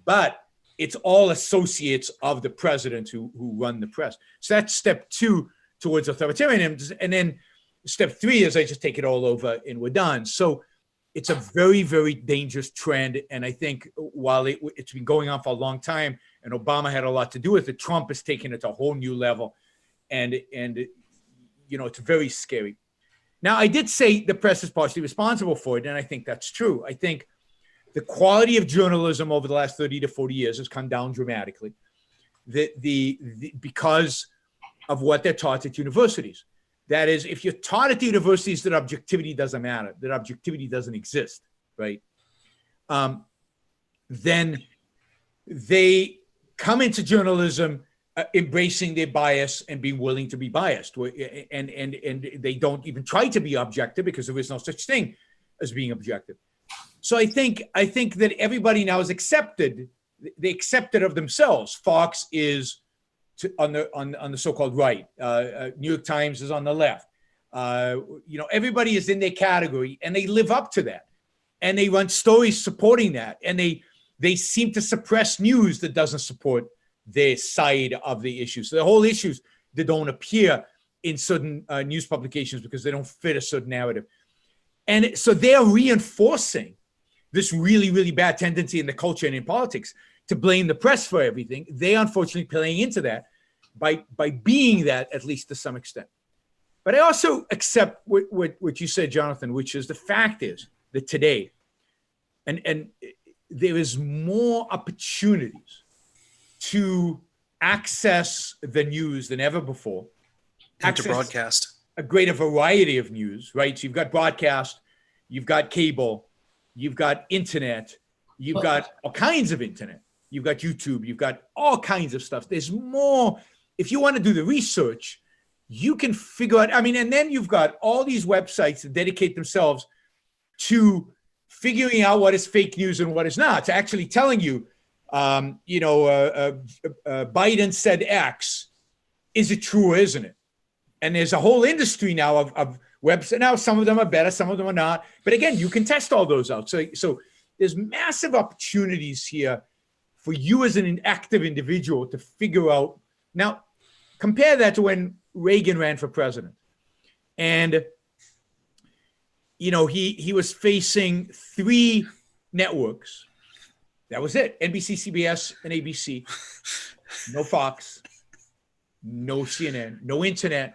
but it's all associates of the president who run the press. So that's step two towards authoritarianism. And then step three is I just take it all over and we're done. So it's a very, very dangerous trend. And I think while it's been going on for a long time, and Obama had a lot to do with it, Trump has taken it to a whole new level. And it's very scary. Now, I did say the press is partially responsible for it, and I think that's true. I think the quality of journalism over the last 30 to 40 years has come down dramatically because of what they're taught at universities. That is, if you're taught at the universities that objectivity doesn't matter, that objectivity doesn't exist, right? Then they come into journalism embracing their bias and being willing to be biased, and they don't even try to be objective because there is no such thing as being objective. So I think that everybody now is accepted. They accept it of themselves. Fox is on the so-called right. New York Times is on the left. Everybody is in their category, and they live up to that, and they run stories supporting that, and they seem to suppress news that doesn't support their side of the issue. So the whole issues that don't appear in certain news publications because they don't fit a certain narrative. And so they're reinforcing this really, really bad tendency in the culture and in politics to blame the press for everything. They unfortunately playing into that by being that, at least to some extent. But I also accept what you said, Jonathan, which is the fact is that today, and there is more opportunities to access the news than ever before. And to broadcast a greater variety of news, right? So you've got broadcast, you've got cable, you've got internet, you've got all kinds of internet, you've got YouTube, you've got all kinds of stuff. There's more. If you want to do the research, you can figure out, I mean, and then you've got all these websites that dedicate themselves to figuring out what is fake news and what is not, to actually telling you, Biden said X. Is it true or isn't it? And there's a whole industry now of websites. Now, some of them are better, some of them are not. But again, you can test all those out. So there's massive opportunities here for you as an active individual to figure out. Now, compare that to when Reagan ran for president. And, he was facing 3 networks. That was it. NBC, CBS, and ABC. No Fox, no CNN, no internet,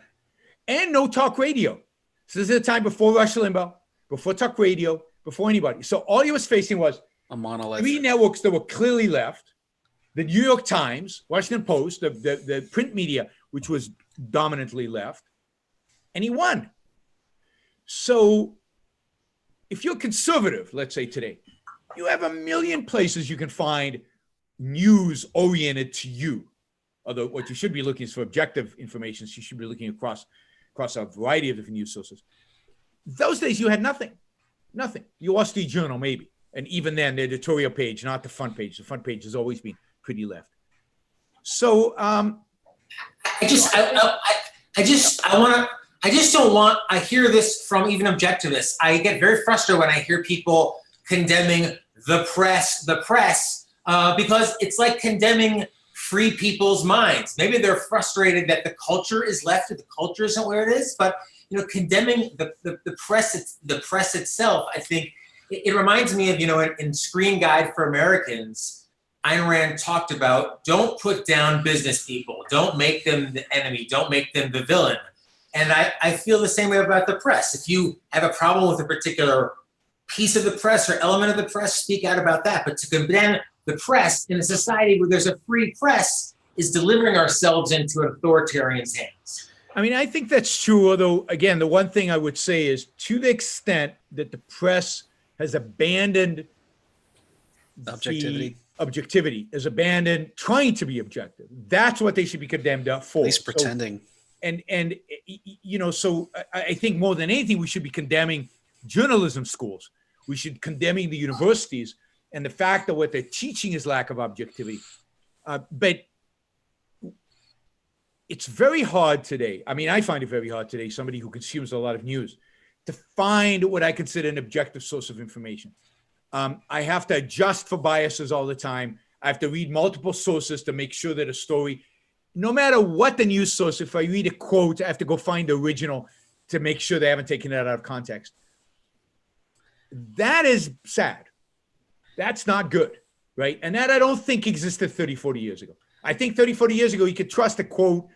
and no talk radio. So this is a time before Rush Limbaugh, before talk radio, before anybody. So all he was facing was a monolith. 3 networks that were clearly left. The New York Times, Washington Post, the print media, which was dominantly left, and he won. So if you're conservative, let's say today, you have a million places you can find news oriented to you. Although what you should be looking is for objective information. So you should be looking across a variety of different news sources. Those days you had nothing. Your Wall Street Journal, maybe. And even then, the editorial page, not the front page. The front page has always been pretty left. So I hear this from even objectivists. I get very frustrated when I hear people condemning the press, because it's like condemning free people's minds. Maybe they're frustrated that the culture is left, or the culture isn't where it is, but condemning the press itself, I think it reminds me of, in Screen Guide for Americans, Ayn Rand talked about, don't put down business people, don't make them the enemy, don't make them the villain. And I feel the same way about the press. If you have a problem with a particular piece of the press or element of the press, speak out about that. But to condemn the press in a society where there's a free press is delivering ourselves into an authoritarian's hands. I mean, I think that's true. Although, again, the one thing I would say is, to the extent that the press has abandoned objectivity, has abandoned trying to be objective, that's what they should be condemned for. At least pretending. So I think more than anything, we should be condemning journalism schools. We should condemning the universities and the fact that what they're teaching is lack of objectivity. But it's very hard today. I mean, I find it very hard today, somebody who consumes a lot of news, to find what I consider an objective source of information. I have to adjust for biases all the time. I have to read multiple sources to make sure that a story, no matter what the news source, if I read a quote, I have to go find the original to make sure they haven't taken it out of context. That is sad. That's not good, right? And that I don't think existed 30, 40 years ago. I think 30, 40 years ago, you could trust a quote.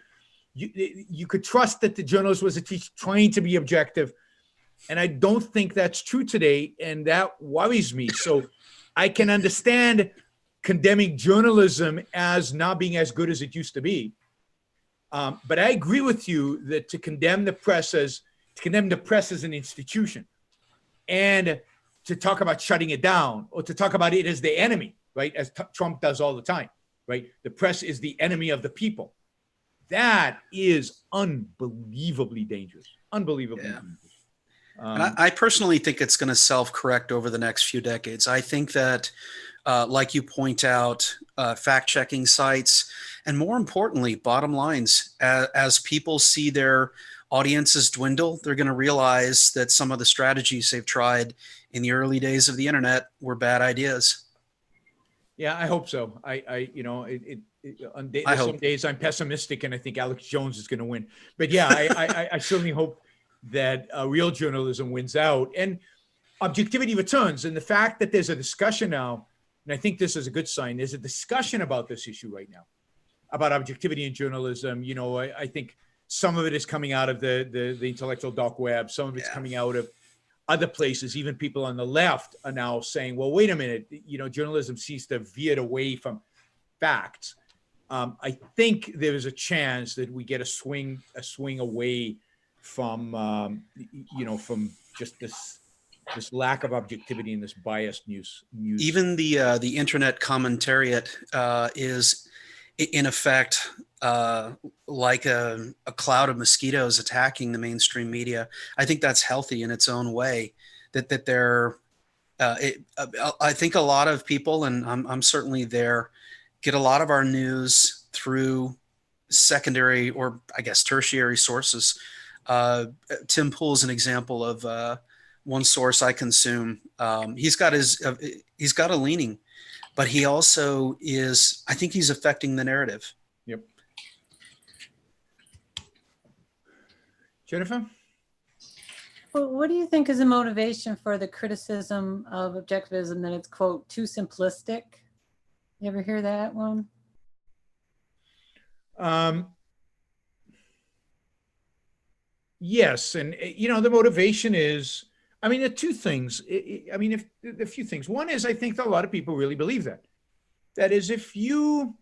You could trust that the journalist was trying to be objective. And I don't think that's true today. And that worries me. So I can understand condemning journalism as not being as good as it used to be. But I agree with you that to condemn the press as an institution, and to talk about shutting it down, or to talk about it as the enemy, right? As Trump does all the time, right? The press is the enemy of the people. That is unbelievably dangerous. Unbelievably dangerous. And I personally think it's going to self-correct over the next few decades. I think that, like you point out, fact-checking sites, and more importantly, bottom lines, as people see their audiences dwindle, they're going to realize that some of the strategies they've tried in the early days of the internet were bad ideas. Yeah, I hope so. Some days I'm pessimistic, and I think Alex Jones is going to win. But yeah, I certainly hope that real journalism wins out and objectivity returns. And the fact that there's a discussion now, and I think this is a good sign, there's a discussion about this issue right now, about objectivity in journalism. You know, I think some of it is coming out of the intellectual dark web. Some of it's coming out of other places. Even people on the left are now saying, well, wait a minute, you know, journalism seems to have veered away from facts. I think there is a chance that we get a swing away from, you know, from just this lack of objectivity and this biased news. Even the internet commentariat is in effect like a cloud of mosquitoes attacking the mainstream media. I think that's healthy in its own way. That they're, I think a lot of people, and I'm certainly there, get a lot of our news through secondary or I guess tertiary sources. Tim Pool's an example of one source I consume. He's got a leaning, but he also is, I think he's affecting the narrative. Yep. Jennifer? Well, what do you think is the motivation for the criticism of objectivism that it's, quote, too simplistic? You ever hear that one? Yes. And, you know, the motivation is, I mean, there are two things. I mean, a few things. One is, I think that a lot of people really believe that. That is, if you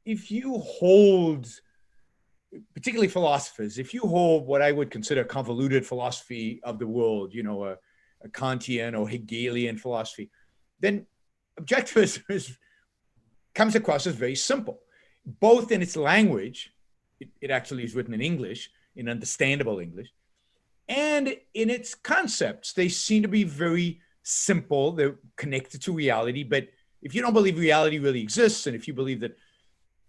hold, particularly philosophers, if you hold what I would consider convoluted philosophy of the world, you know, a Kantian or Hegelian philosophy, then objectivism comes across as very simple, both in its language. It actually is written in English, in understandable English, and in its concepts. They seem to be very simple. They're connected to reality. But if you don't believe reality really exists, and if you believe that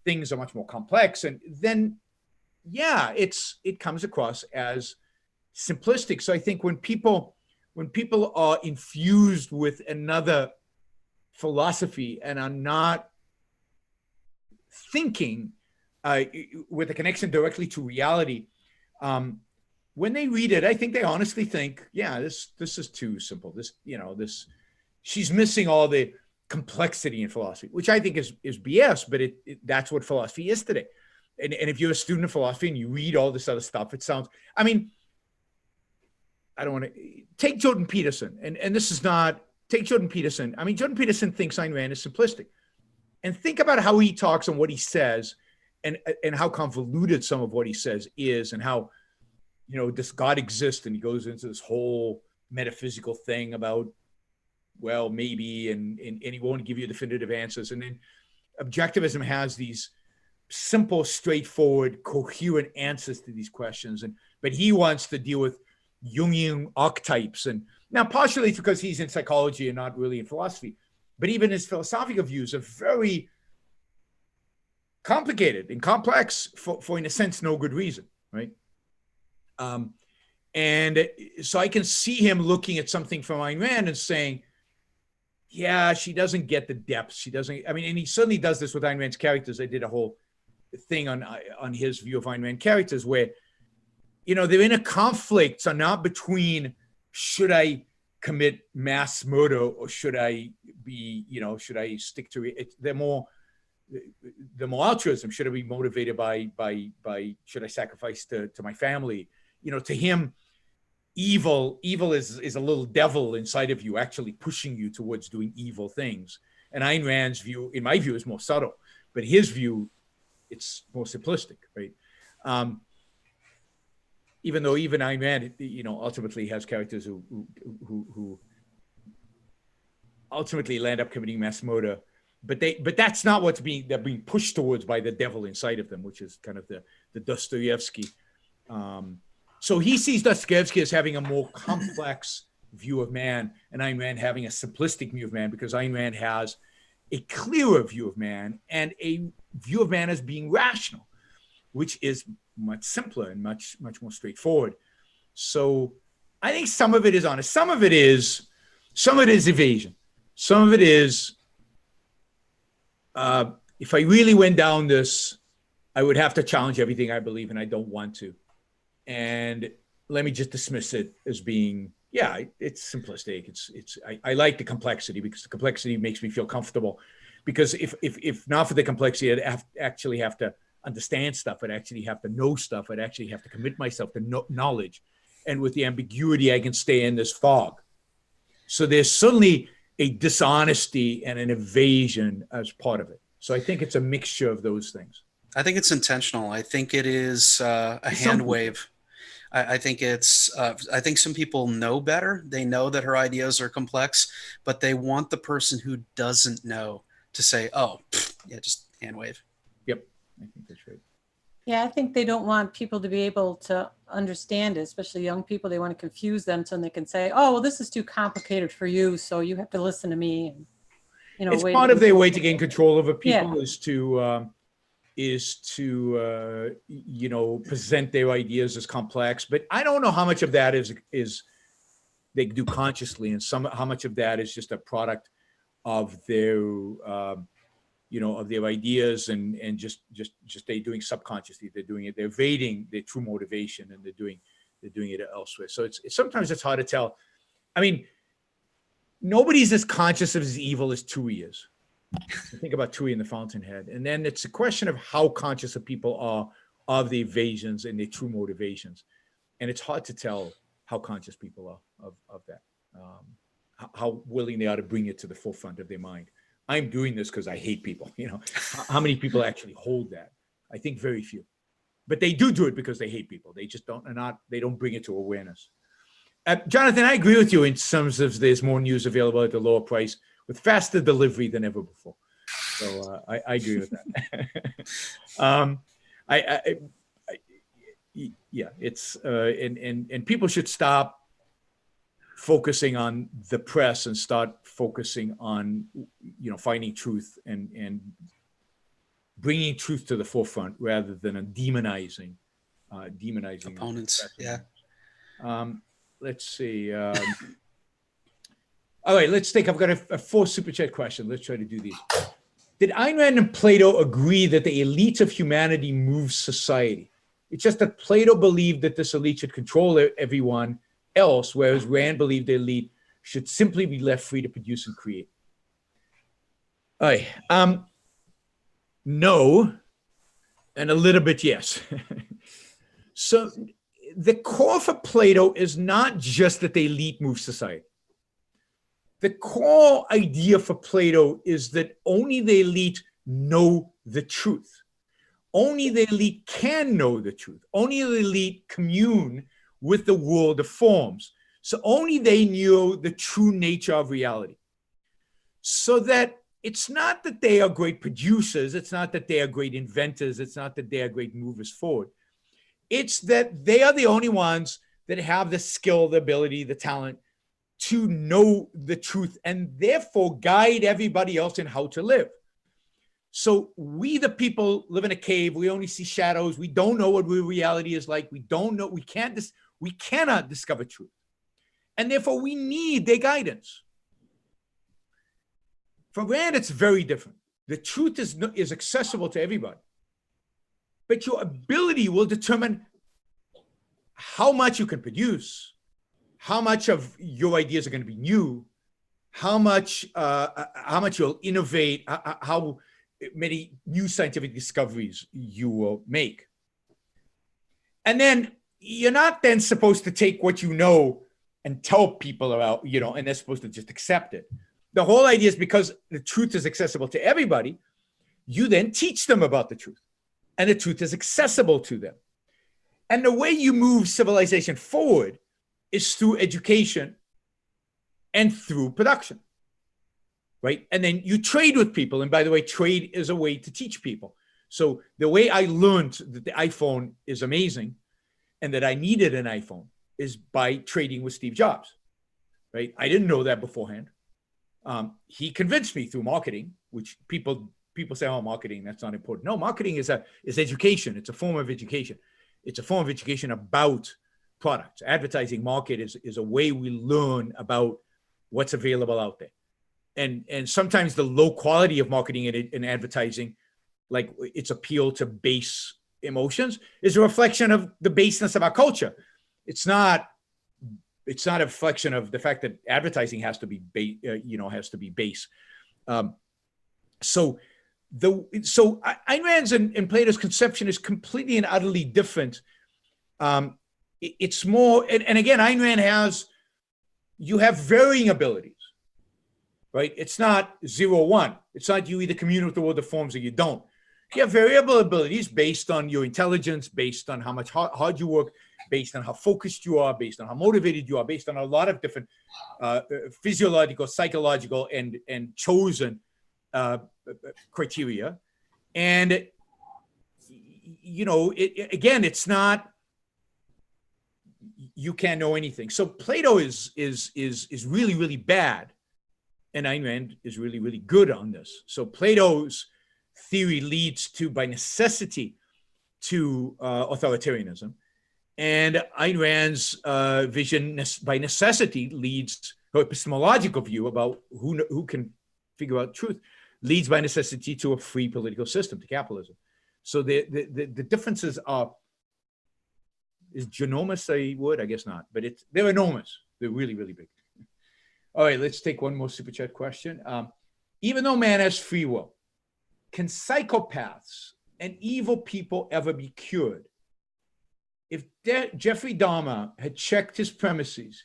things are much more complex, and then, yeah, it comes across as simplistic. So I think when people are infused with another philosophy and are not thinking with a connection directly to reality, when they read it, I think they honestly think, yeah, this is too simple. She's missing all the complexity in philosophy, which I think is BS, but that's what philosophy is today. And if you're a student of philosophy and you read all this other stuff, it sounds, I mean, I don't want to take Jordan Peterson, and this is not, take Jordan Peterson. I mean, Jordan Peterson thinks Ayn Rand is simplistic. And think about how he talks and what he says, and how convoluted some of what he says is, and how, you know, this God exists, and he goes into this whole metaphysical thing about, well, maybe, and he won't give you definitive answers. And then objectivism has these simple, straightforward, coherent answers to these questions. But he wants to deal with Jungian archetypes. And now partially it's because he's in psychology and not really in philosophy, but even his philosophical views are very complicated and complex for in a sense, no good reason, right? And so I can see him looking at something from Ayn Rand and saying, yeah, she doesn't get the depth. She doesn't, I mean, and he certainly does this with Ayn Rand's characters. I did a whole thing on his view of Ayn Rand characters where, you know, their inner conflicts are not between, should I commit mass murder or should I be, you know, should I stick to it? They're more altruism. Should I be motivated by should I sacrifice to my family? You know, to him, evil is a little devil inside of you, actually pushing you towards doing evil things. And Ayn Rand's view, in my view, is more subtle, but his view, it's more simplistic, right? Even though even Ayn Rand, you know, ultimately has characters who ultimately land up committing mass murder, but that's not what's they're being pushed towards by the devil inside of them, which is kind of the Dostoevsky. So he sees Dostoevsky as having a more complex view of man, and Ayn Rand having a simplistic view of man, because Ayn Rand has a clearer view of man and a view of man as being rational, which is much simpler and much more straightforward. So I think some of it is honest. Some of it is evasion. Some of it is, if I really went down this, I would have to challenge everything I believe, and I don't want to. And let me just dismiss it as being, yeah, it's simplistic. I like the complexity because the complexity makes me feel comfortable. Because if not for the complexity, I'd actually have to understand stuff. I'd actually have to know stuff. I'd actually have to commit myself to knowledge. And with the ambiguity, I can stay in this fog. So there's certainly a dishonesty and an evasion as part of it. So I think it's a mixture of those things. I think it's intentional. I think it is a hand wave. I think it's, I think some people know better. They know that her ideas are complex, but they want the person who doesn't know to say, oh, yeah, just hand wave. Yep. I think that's right. Yeah, I think they don't want people to be able to understand it, especially young people. They want to confuse them so they can say, oh, well, this is too complicated for you, so you have to listen to me. And, you know, it's part of their way to gain control over people. Yeah. is to you know, present their ideas as complex. But I don't know how much of that is they do consciously, and how much of that is just a product of their you know, of their ideas and just they doing subconsciously. They're doing it. They're evading their true motivation, and they're doing it elsewhere. So it's sometimes it's hard to tell. I mean, nobody's as conscious of as evil as Tui is. Think about Tui in the Fountainhead. And then it's a question of how conscious of people are of the evasions and their true motivations. And it's hard to tell how conscious people are of that, how willing they are to bring it to the forefront of their mind. I'm doing this because I hate people. You know, how many people actually hold that? I think very few. But they do it because they hate people. They just they don't bring it to awareness. Jonathan, I agree with you in terms of there's more news available at the lower price with faster delivery than ever before. So I agree with that. Yeah, it's and people should stop focusing on the press and start focusing on, you know, finding truth and bringing truth to the forefront rather than demonizing opponents. Yeah. Let's see. All right, I've got a 4 super chat question. Let's try to do these. Did Ayn Rand and Plato agree that the elite of humanity moves society? It's just that Plato believed that this elite should control everyone else, whereas Rand believed the elite should simply be left free to produce and create. All right. No, and a little bit yes. So the core for Plato is not just that the elite moves society. The core idea for Plato is that only the elite know the truth. Only the elite can know the truth. Only the elite commune with the world of forms. So only they knew the true nature of reality. So that it's not that they are great producers. It's not that they are great inventors. It's not that they are great movers forward. It's that they are the only ones that have the skill, the ability, the talent to know the truth and therefore guide everybody else in how to live. So we, the people, live in a cave. We only see shadows. We don't know what real reality is like. We don't know. We cannot discover truth. And therefore we need their guidance. For Rand, it's very different. The truth is accessible to everybody. But your ability will determine how much you can produce, how much of your ideas are going to be new, how much you'll innovate, how many new scientific discoveries you will make. And then you're not then supposed to take what you know and tell people about, you know, and they're supposed to just accept it. The whole idea is because the truth is accessible to everybody, you then teach them about the truth. And the truth is accessible to them. And the way you move civilization forward is through education and through production, right? And then you trade with people. And by the way, trade is a way to teach people. So the way I learned that the iPhone is amazing and that I needed an iPhone is by trading with Steve Jobs, right? I didn't know that beforehand. He convinced me through marketing, which people say, oh, marketing, that's not important. No, marketing is education. It's a form of education. It's a form of education about products. Advertising market is a way we learn about what's available out there. And sometimes the low quality of marketing and advertising, like its appeal to base emotions, is a reflection of the baseness of our culture. It's not a reflection of the fact that advertising has to be base. So Ayn Rand's and Plato's conception is completely and utterly different. It's more, and again, Ayn Rand you have varying abilities, right? It's not 0-1. It's not you either commune with the world that forms or you don't. You have variable abilities based on your intelligence, based on how much hard you work, based on how focused you are, based on how motivated you are, based on a lot of different physiological, psychological, and chosen criteria. And, again, it's not, you can't know anything. So Plato is really, really bad. And Ayn Rand is really, really good on this. So Plato's theory leads by necessity to authoritarianism. And Ayn Rand's vision by necessity leads, her epistemological view about who can figure out truth, leads by necessity to a free political system, to capitalism. So the differences are, is ginormous a word? I guess not, but they're enormous. They're really, really big. All right, let's take one more super chat question. Even though man has free will, can psychopaths and evil people ever be cured? If Jeffrey Dahmer had checked his premises,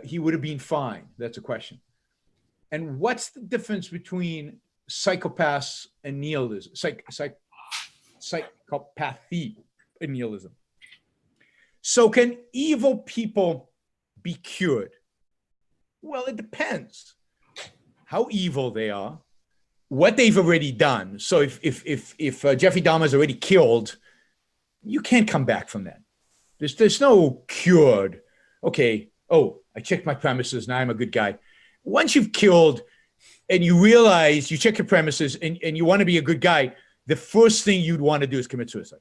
he would have been fine. That's a question. And what's the difference between psychopaths and nihilism? Psychopathy and nihilism. So can evil people be cured? Well, it depends how evil they are, what they've already done. So if Jeffrey Dahmer's already killed, you can't come back from that. There's no cured. Okay, I checked my premises, now I'm a good guy. Once you've killed and you realize, you check your premises and you want to be a good guy, the first thing you'd want to do is commit suicide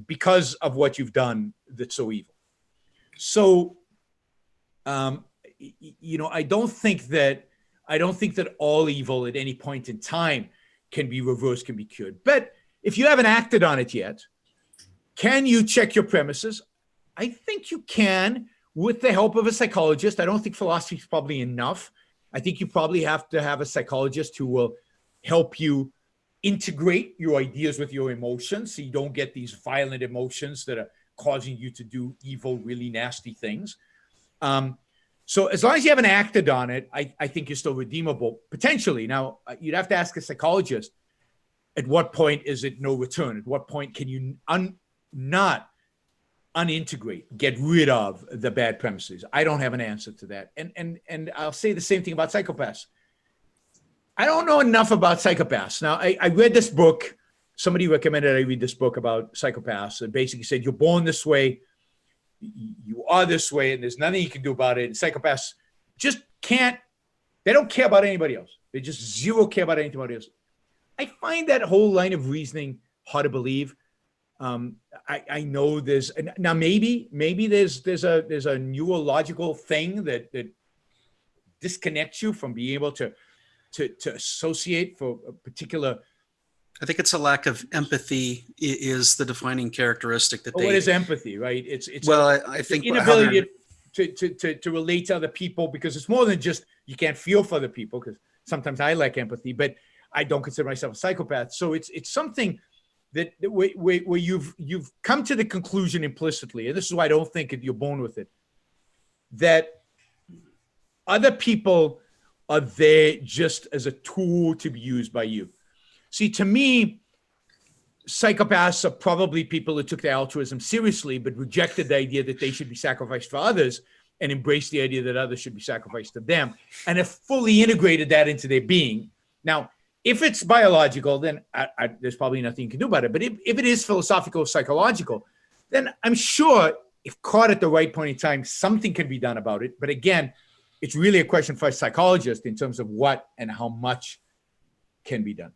because of what you've done that's so evil. So, I don't think that all evil at any point in time can be reversed, can be cured. But if you haven't acted on it yet, can you check your premises? I think you can with the help of a psychologist. I don't think philosophy is probably enough. I think you probably have to have a psychologist who will help you integrate your ideas with your emotions so you don't get these violent emotions that are causing you to do evil, really nasty things. So as long as you haven't acted on it, I think you're still redeemable, potentially. Now, you'd have to ask a psychologist, at what point is it no return? At what point can you not unintegrate, get rid of the bad premises? I don't have an answer to that. And I'll say the same thing about psychopaths. I don't know enough about psychopaths. Now, I read this book. Somebody recommended I read this book about psychopaths. It basically said, you're born this way, you are this way, and there's nothing you can do about it. And psychopaths just they don't care about anybody else. They just zero care about anybody else. I find that whole line of reasoning hard to believe. I know there's, now maybe there's a neurological thing that disconnects you from being able to associate for a particular. I think it's a lack of empathy is the defining characteristic that they. What is empathy, right? It's I think the inability to relate to other people, because it's more than just you can't feel for other people, because sometimes I lack empathy, but I don't consider myself a psychopath. So it's something that where you've come to the conclusion implicitly, and this is why I don't think you're born with it, that other people are there just as a tool to be used by you. See, to me, psychopaths are probably people who took their altruism seriously, but rejected the idea that they should be sacrificed for others and embraced the idea that others should be sacrificed to them, and have fully integrated that into their being. Now, if it's biological, then there's probably nothing you can do about it. But if it is philosophical or psychological, then I'm sure if caught at the right point in time, something can be done about it. But again, it's really a question for a psychologist in terms of what and how much can be done.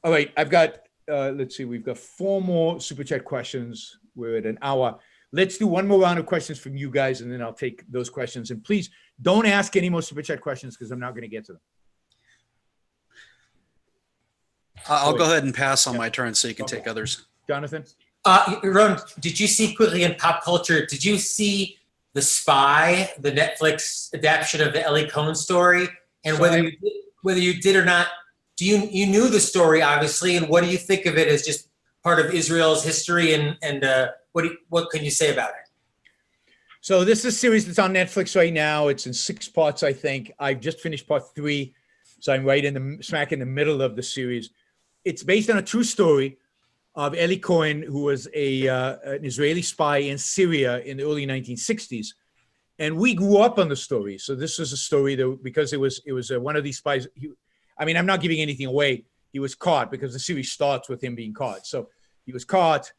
All right, I've got, let's see, we've got 4 more Super Chat questions. We're at an hour. Let's do one more round of questions from you guys, and then I'll take those questions. And please don't ask any more Super Chat questions because I'm not going to get to them. I'll go ahead and pass on my turn so you can take others. Jonathan? Ron, did you see quickly in pop culture? Did you see The Spy, the Netflix adaptation of the Ellie Cohen story? And whether you did or not, you knew the story obviously, and what do you think of it as just part of Israel's history? And what can you say about it? So this is a series that's on Netflix right now. It's in 6 parts, I think. I've just finished part 3, so I'm right in the smack in the middle of the series. It's based on a true story of Eli Cohen, who was an Israeli spy in Syria in the early 1960s, and we grew up on the story. So this was a story that, because it was one of these spies. I'm not giving anything away. He was caught because the series starts with him being caught. So he was caught,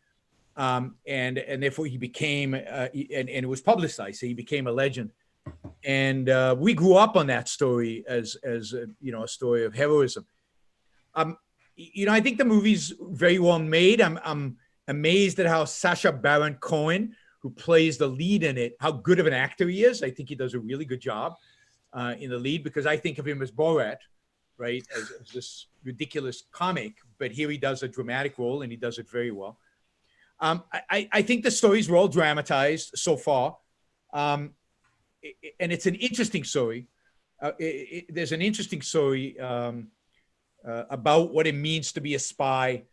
and therefore he became and it was publicized. So he became a legend, and we grew up on that story as a story of heroism. I think the movie's very well made. I'm amazed at how Sacha Baron Cohen, who plays the lead in it, how good of an actor he is. I think he does a really good job in the lead, because I think of him as Borat, right, as this ridiculous comic, but here he does a dramatic role and he does it very well. I think the story's well dramatized so far, and it's an interesting story. There's an interesting story about what it means to be a spy,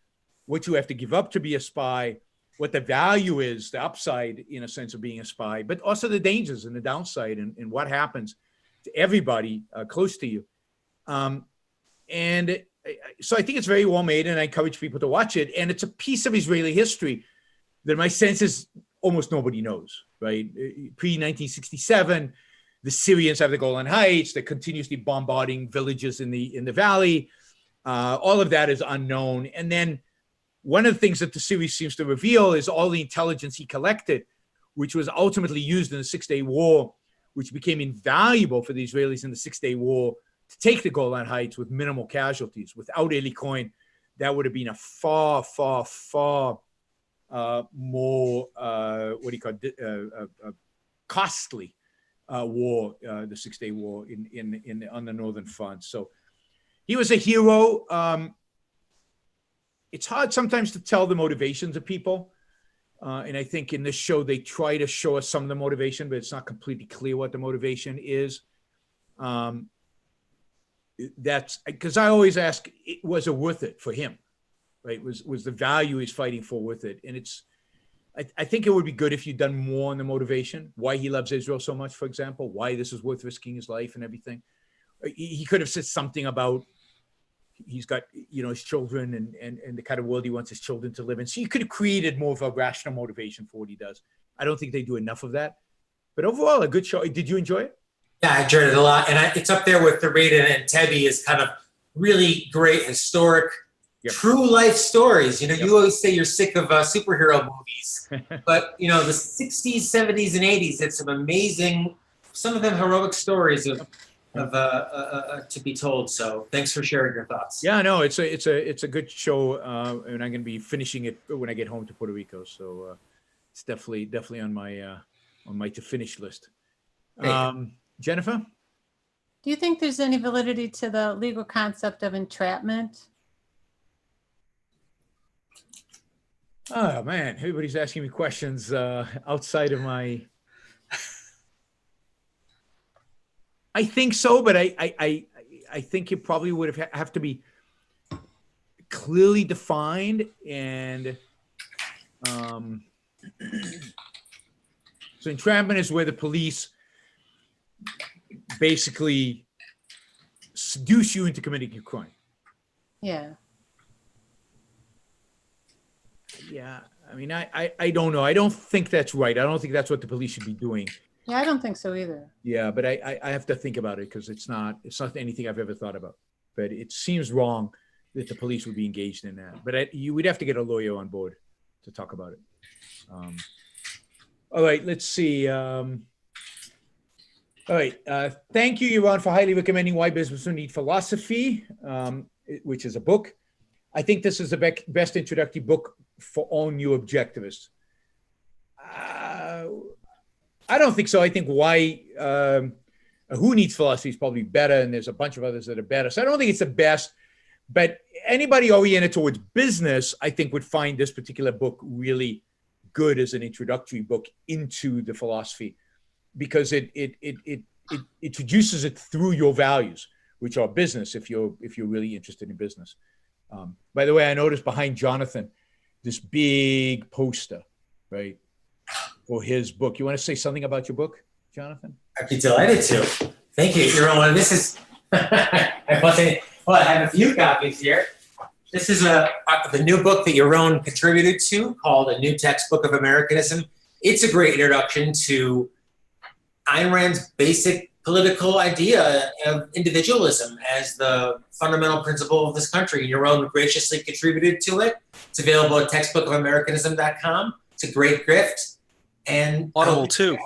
what you have to give up to be a spy, what the value is, the upside, in a sense, of being a spy, but also the dangers and the downside, and what happens to everybody close to you. So I think it's very well made, and I encourage people to watch it. And it's a piece of Israeli history that my sense is almost nobody knows, right? Pre-1967, the Syrians have the Golan Heights. They're continuously bombarding villages in the valley. All of that is unknown. And then one of the things that the series seems to reveal is all the intelligence he collected, which was ultimately used in the Six-Day War, which became invaluable for the Israelis in the Six-Day War to take the Golan Heights with minimal casualties. Without Eli Cohen, that would have been a far, far, far more, costly war, the Six-Day War on the Northern Front. So he was a hero. It's hard sometimes to tell the motivations of people. And I think in this show, they try to show us some of the motivation, but it's not completely clear what the motivation is. That's because I always ask, was it worth it for him? Right? Was the value he's fighting for worth it? And I think it would be good if you'd done more on the motivation, why he loves Israel so much, for example, why this is worth risking his life and everything. He could have said something about he's got, his children and the kind of world he wants his children to live in. So you could have created more of a rational motivation for what he does. I don't think they do enough of that. But overall, a good show. Did you enjoy it? Yeah, I enjoyed it a lot. And it's up there with The Raid and Tebby as kind of really great, historic, true life stories. You always say you're sick of superhero movies. But, the 60s, 70s, and 80s had some amazing, some of them heroic stories to be told. So thanks for sharing your thoughts. Yeah, no, it's a good show, and I'm going to be finishing it when I get home to Puerto Rico. So it's definitely on my to finish list. Jennifer, do you think there's any validity to the legal concept of entrapment? Oh man, everybody's asking me questions outside of my. I think so, but I think it probably would have to be clearly defined, and so entrapment is where the police basically seduce you into committing a crime. Yeah. Yeah, I don't know. I don't think that's right. I don't think that's what the police should be doing. Yeah, I don't think so either. Yeah, but I have to think about it because it's not anything I've ever thought about. But it seems wrong that the police would be engaged in that. But you would have to get a lawyer on board to talk about it. All right, let's see. All right, thank you, Yaron, for highly recommending Why Businessmen Need Philosophy, which is a book. I think this is the best introductory book for all new objectivists. I don't think so. I think Who Needs Philosophy is probably better, and there's a bunch of others that are better. So I don't think it's the best. But anybody oriented towards business, I think, would find this particular book really good as an introductory book into the philosophy, because it introduces it through your values, which are business, if you're really interested in business. By the way, I noticed behind Jonathan this big poster, right, for his book. You want to say something about your book, Jonathan? I'd be delighted to. Thank you, Yaron. This is, I have a few copies here. This is the new book that Yaron contributed to, called A New Textbook of Americanism. It's a great introduction to Ayn Rand's basic political idea of individualism as the fundamental principle of this country. Yaron graciously contributed to it. It's available at textbookofamericanism.com. It's a great gift. And Audible too.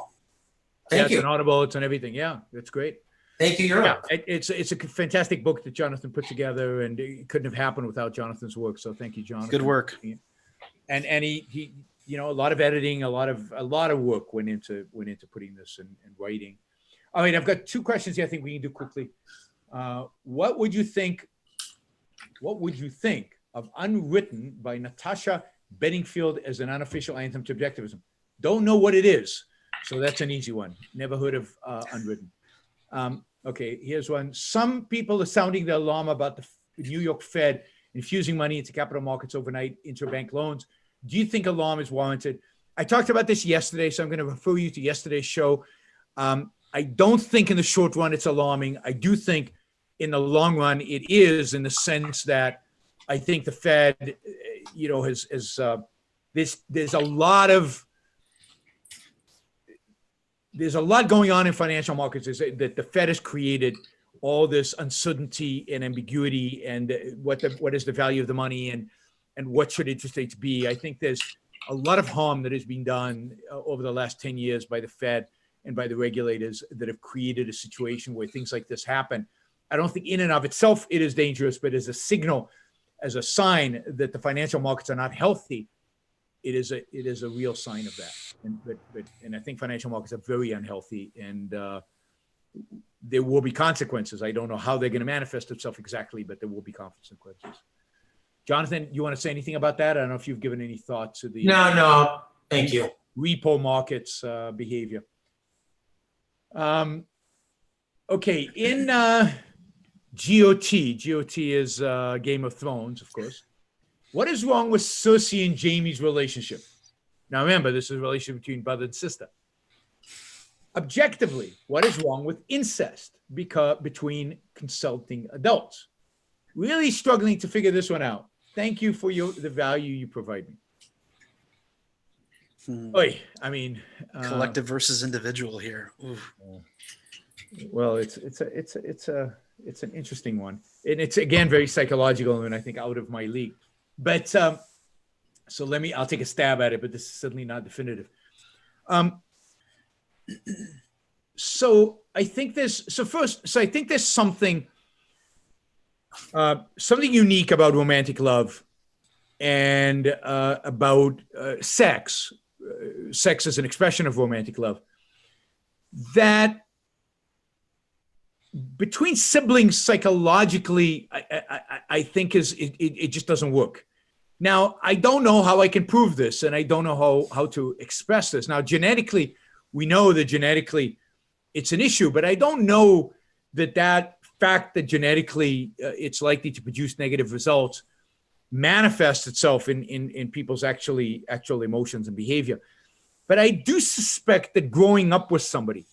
Thank you. It's on Audible, it's on everything. Yeah, that's great. Thank you, Yaron. Yeah, it's a fantastic book that Jonathan put together, and it couldn't have happened without Jonathan's work. So thank you, Jonathan. Good work. And he a lot of editing, a lot of work went into putting this and writing. All right, I've got two questions here I think we can do quickly. What would you think of Unwritten by Natasha Bedingfield as an unofficial anthem to objectivism? Don't know what it is, so that's an easy one. Never heard of Unwritten. Okay, here's one. Some people are sounding the alarm about the New York Fed infusing money into capital markets overnight, interbank loans. Do you think alarm is warranted? I talked about this yesterday, so I'm going to refer you to yesterday's show. I don't think in the short run it's alarming. I do think in the long run it is, in the sense that I think the Fed, there's a lot going on in financial markets, is that the Fed has created all this uncertainty and ambiguity, and what is the value of the money, and what should interest rates be. I think there's a lot of harm that has been done over the last 10 years by the Fed and by the regulators that have created a situation where things like this happen. I don't think in and of itself it is dangerous, but as a signal, as a sign that the financial markets are not healthy, it is a real sign of that. And I think financial markets are very unhealthy, and there will be consequences. I don't know how they're going to manifest itself exactly, but there will be consequences. Jonathan, you want to say anything about that? I don't know if you've given any thought to the No, thank you. repo markets behavior. Okay, in GOT is Game of Thrones, of course. What is wrong with Cersei and Jaime's relationship? Now remember, this is a relationship between brother and sister. Objectively, what is wrong with incest between consulting adults? Really struggling to figure this one out. Thank you for the value you provide me. Oy, I mean, collective versus individual here. Oof. Well, it's an interesting one, and it's again very psychological, and I think out of my league. But so I'll take a stab at it, but this is certainly not definitive. So I think there's something unique about romantic love and about sex. Sex as an expression of romantic love, that between siblings psychologically, I think it just doesn't work. Now, I don't know how I can prove this, and I don't know how to express this. Now, genetically, we know that genetically it's an issue, but I don't know that fact that genetically it's likely to produce negative results manifests itself in people's actual emotions and behavior. But I do suspect that growing up with somebody,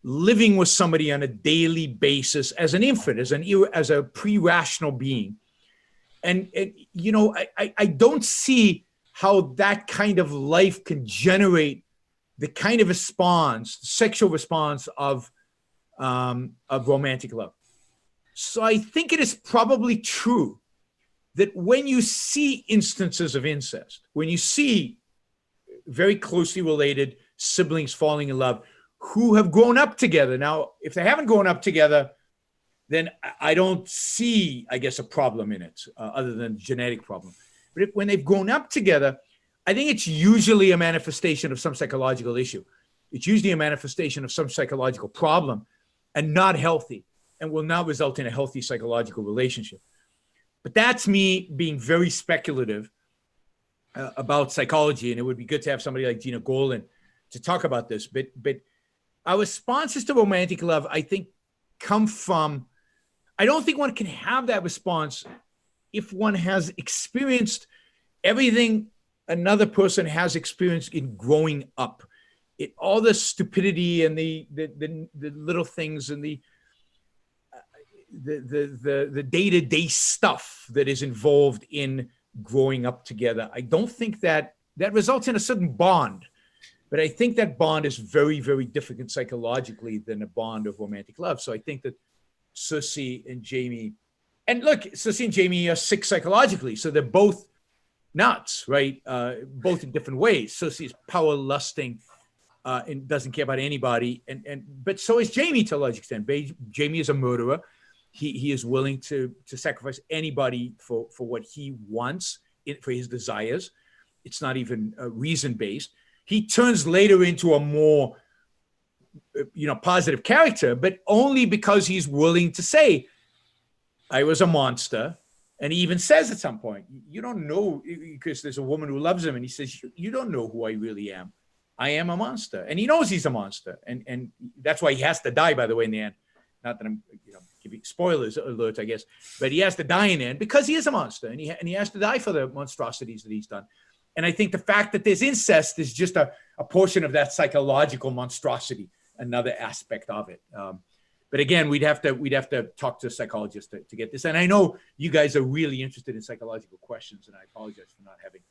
living with somebody on a daily basis as an infant, as a pre-rational being, and I don't see how that kind of life can generate the kind of sexual response of romantic love. So I think it is probably true that when you see instances of incest, when you see very closely related siblings falling in love who have grown up together. Now, if they haven't grown up together, then I don't see, I guess, a problem in it other than a genetic problem. But when they've grown up together, I think it's usually a manifestation of some psychological issue. It's usually a manifestation of some psychological problem and not healthy, and will not result in a healthy psychological relationship. But that's me being very speculative about psychology, and it would be good to have somebody like Gina Golan to talk about this. But our responses to romantic love, I think, come from, I don't think one can have that response if one has experienced everything another person has experienced in growing up. All the stupidity and the little things and the day-to-day stuff that is involved in growing up together. I don't think that results in a certain bond, but I think that bond is very, very different psychologically than a bond of romantic love. So I think that Susie and Jamie, and look, Susie and Jamie are sick psychologically, so they're both nuts, right? Both in different ways. Susie is power lusting and doesn't care about anybody, but so is Jamie to a large extent. Jamie is a murderer. He is willing to sacrifice anybody for what he wants, for his desires. It's not even reason-based. He turns later into a more, positive character, but only because he's willing to say, I was a monster. And he even says at some point, you don't know, because there's a woman who loves him, and he says, you don't know who I really am. I am a monster. And he knows he's a monster. And that's why he has to die, by the way, in the end. Not that I'm giving spoilers alert, I guess, but he has to die in the end because he is a monster, and he has to die for the monstrosities that he's done. And I think the fact that there's incest is just a portion of that psychological monstrosity, another aspect of it. But again, we'd have to talk to a psychologist to get this. And I know you guys are really interested in psychological questions, and I apologize for not having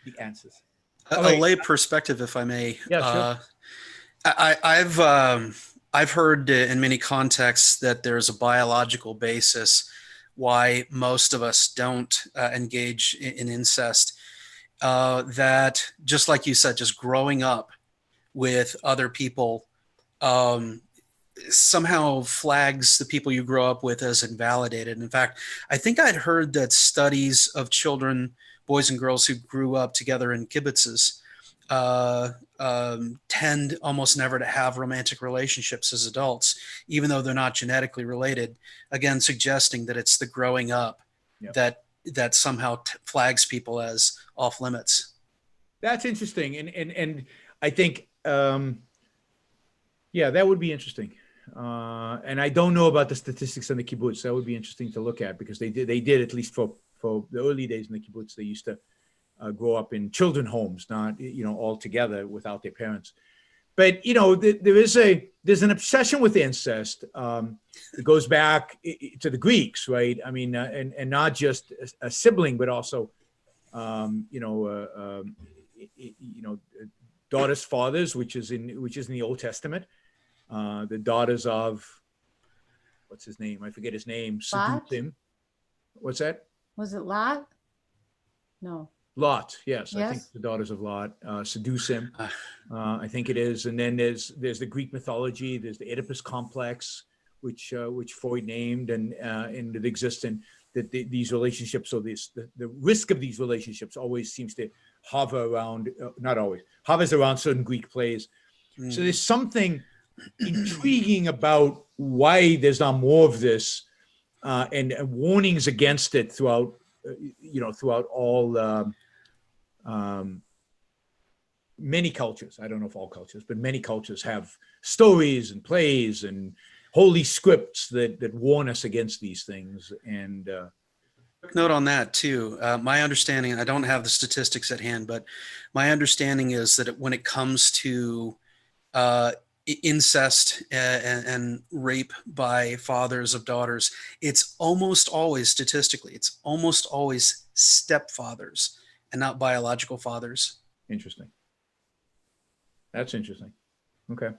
the answers. A lay perspective, if I may. Yeah, sure. I've heard in many contexts that there's a biological basis why most of us don't engage in incest. That, just like you said, just growing up with other people somehow flags the people you grow up with as invalidated. In fact, I think I'd heard that studies of children, boys and girls who grew up together in kibbutzes, tend almost never to have romantic relationships as adults, even though they're not genetically related. Again, suggesting that it's the growing up that somehow flags people as off limits. That's interesting, and I think that would be interesting. And I don't know about the statistics on the kibbutz. That would be interesting to look at, because they did at least for the early days in the kibbutz, they used to grow up in children homes, not all together without their parents. But there's an obsession with incest. It goes back to the Greeks, right? I mean, and not just a sibling, but also daughters' fathers, which is in the Old Testament. The daughters of, what's his name? I forget his name. Seduced him. What's that? Was it Lot? No. Lot, yes. I think the daughters of Lot seduce him. I think it is. And then there's the Greek mythology. There's the Oedipus complex, which Freud named, and it exists in that these relationships. So the risk of these relationships always seems to hover around, not always, hovers around certain Greek plays. So there's something intriguing about why there's not more of this, and warnings against it throughout all many cultures. I don't know if all cultures, but many cultures have stories and plays and holy scripts that warn us against these things. And quick note on that too. My understanding, I don't have the statistics at hand, but my understanding is that when it comes to incest and rape by fathers of daughters, it's almost always, statistically, it's almost always stepfathers and not biological fathers. Interesting. That's interesting. Okay.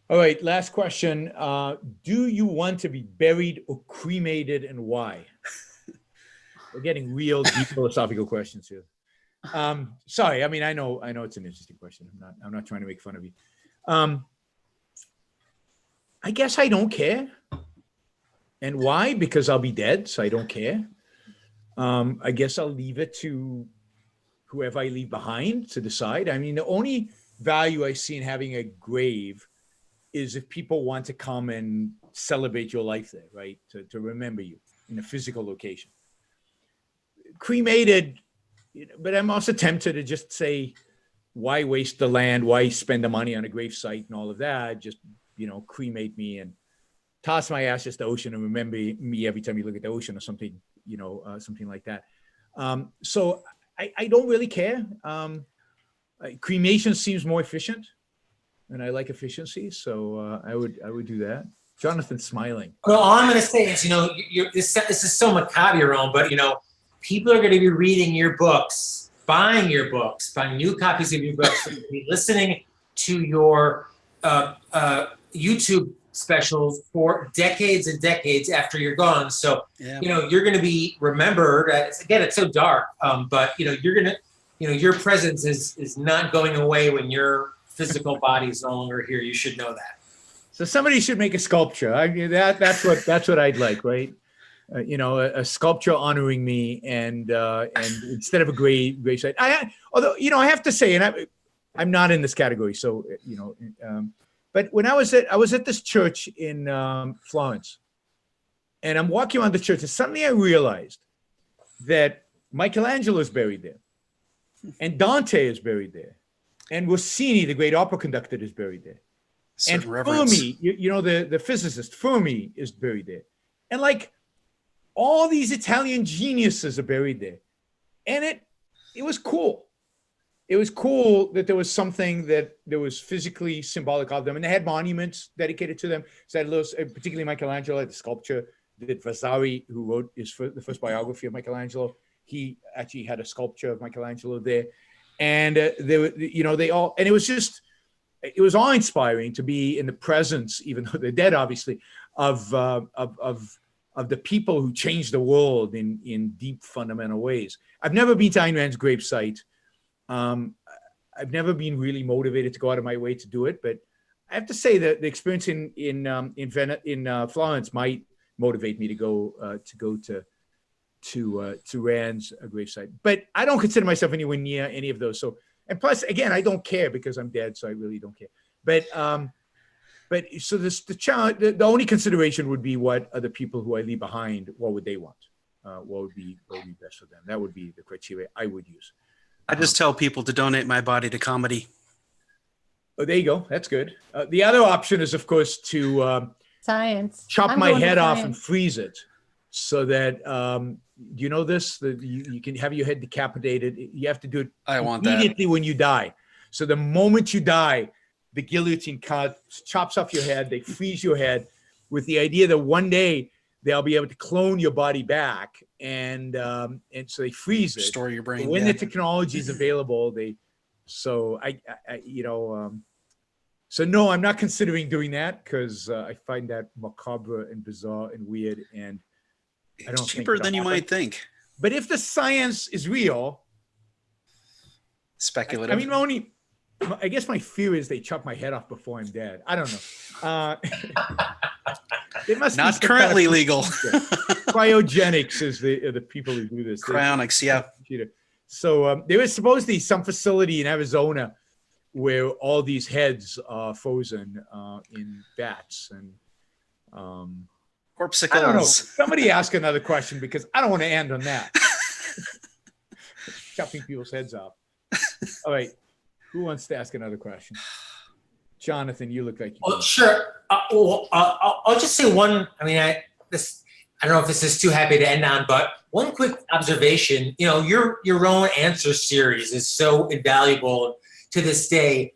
All right, last question. Do you want to be buried or cremated, and why? We're getting real deep philosophical questions here. Sorry, I mean, I know it's an interesting question. I'm not trying to make fun of you. I guess I don't care. And why? Because I'll be dead, so I don't care. I guess I'll leave it to whoever I leave behind to decide. I mean, the only value I see in having a grave is if people want to come and celebrate your life there, right? To remember you. in a physical location. Cremated, but I'm also tempted to just say, why waste the land? Why spend the money on a grave site and all of that? Just, cremate me and toss my ashes to the ocean and remember me every time you look at the ocean or something, something like that. So I don't really care. Cremation seems more efficient, and I like efficiency, so I would do that. Jonathan's smiling. Well, all I'm going to say is, this is so macabre, Yaron, but people are going to be reading your books, buying new copies of your books, be listening to your YouTube specials for decades and decades after you're gone. So, you're going to be remembered. Again, it's so dark, but you're going to, your presence is not going away when your physical body is no longer here. You should know that. So somebody should make a sculpture. I mean, that's what I'd like, right? A sculpture honoring me, and instead of a grave site. Although I have to say, and I'm not in this category, so but when I was at this church in Florence, and I'm walking around the church, and suddenly I realized that Michelangelo is buried there, and Dante is buried there, and Rossini, the great opera conductor, is buried there. And Fermi, the physicist, Fermi is buried there. And like all these Italian geniuses are buried there. And it was cool. It was cool that there was something that there was physically symbolic of them. And they had monuments dedicated to them. So particularly Michelangelo, the sculpture that Vasari, who wrote the first biography of Michelangelo, he actually had a sculpture of Michelangelo there. And it was awe-inspiring to be in the presence, even though they're dead, obviously, of the people who changed the world in deep, fundamental ways. I've never been to Ayn Rand's gravesite. I've never been really motivated to go out of my way to do it, but I have to say that the experience in Florence might motivate me to go to Rand's gravesite. But I don't consider myself anywhere near any of those. So. And plus, again, I don't care because I'm dead, so I really don't care. But so the challenge, the only consideration would be what are the people who I leave behind, what would they want? What would be best for them? That would be the criteria I would use. I just tell people to donate my body to comedy. Oh, there you go. That's good. The other option is, of course, to science. Chop my head off and freeze it, so that do you know this? That you can have your head decapitated. You have to do it immediately when you die. So the moment you die, the guillotine chops off your head. They freeze your head with the idea that one day they'll be able to clone your body back, and so they freeze it. Store your brain. When the technology is available, So no, I'm not considering doing that because I find that macabre and bizarre and weird, and I don't. It's cheaper than you might think. But if the science is real, speculative. I guess my fear is they chop my head off before I'm dead. I don't know. It must not currently legal. Cryogenics is the people who do this. Cryonics, yeah. So there is supposedly some facility in Arizona where all these heads are frozen in vats and. Corpsicles. I don't know. Somebody ask another question because I don't want to end on that. Chopping people's heads off. All right. Who wants to ask another question? Jonathan, you look like you. Well, sure. I'll just say one. I mean, I don't know if this is too happy to end on, but one quick observation. Your own answer series is so invaluable to this day.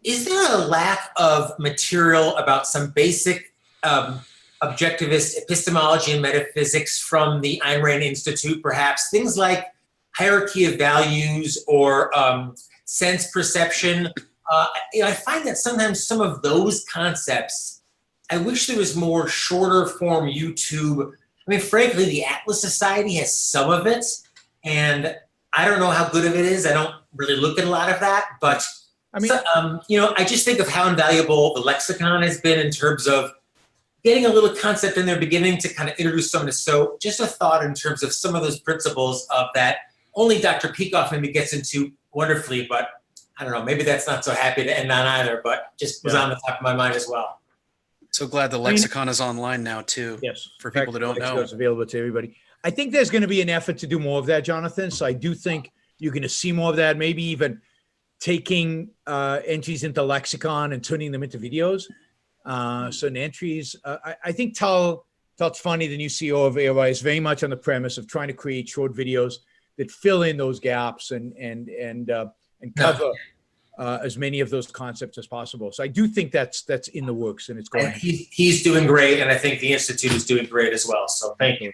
Is there a lack of material about some basic objectivist epistemology and metaphysics from the Ayn Rand Institute, perhaps? Things like hierarchy of values or sense perception. I find that sometimes some of those concepts, I wish there was more shorter form YouTube. I mean, frankly, the Atlas Society has some of it, and I don't know how good of it is. I don't really look at a lot of that, but I just think of how invaluable the lexicon has been in terms of getting a little concept in there, beginning to kind of introduce someone to. So just a thought in terms of some of those principles of that only Dr. Peikoff maybe gets into wonderfully, but I don't know, maybe that's not so happy to end on either, but just was on the top of my mind as well. So glad the lexicon is online now too. Yes. For people that don't know. It's available to everybody. I think there's going to be an effort to do more of that, Jonathan. So I do think you're going to see more of that, maybe even taking entries into lexicon and turning them into videos. Certain entries. I think Tal Funny, the new CEO of AOI, is very much on the premise of trying to create short videos that fill in those gaps and cover as many of those concepts as possible. So I do think that's in the works, and it's going. And he's doing great, and I think the Institute is doing great as well. So thank you.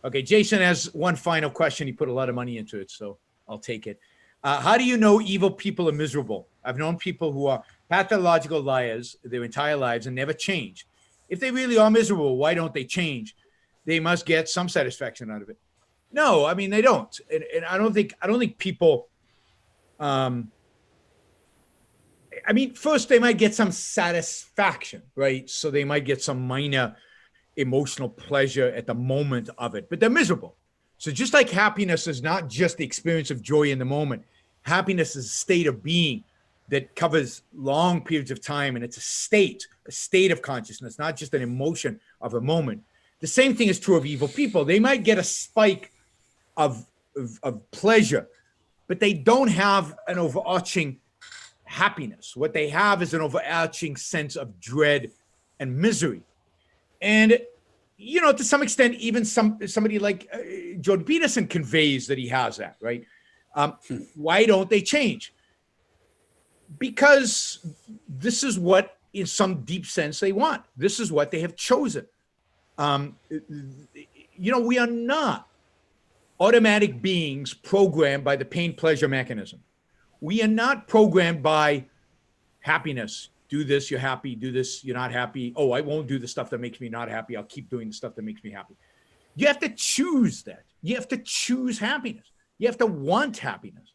Okay, Jason has one final question. He put a lot of money into it, so I'll take it. How do you know evil people are miserable? I've known people who are pathological liars their entire lives and never change. If they really are miserable, why don't they change? They must get some satisfaction out of it. No, I mean, they don't. And I don't think people, I mean, first they might get some satisfaction, right? So they might get some minor emotional pleasure at the moment of it, but they're miserable. So just like happiness is not just the experience of joy in the moment, happiness is a state of being that covers long periods of time, and it's a state of consciousness, not just an emotion of a moment. The same thing is true of evil people. They might get a spike of pleasure, but they don't have an overarching happiness. What they have is an overarching sense of dread and misery. And, you know, to some extent, even somebody like Jordan Peterson conveys that he has that, right? Why don't they change? Because this is what, in some deep sense, they want. This is what they have chosen. You know, we are not automatic beings programmed by the pain-pleasure mechanism. We are not programmed by happiness. Do this, you're happy. Do this, you're not happy. Oh, I won't do the stuff that makes me not happy. I'll keep doing the stuff that makes me happy. You have to choose that. You have to choose happiness. You have to want happiness.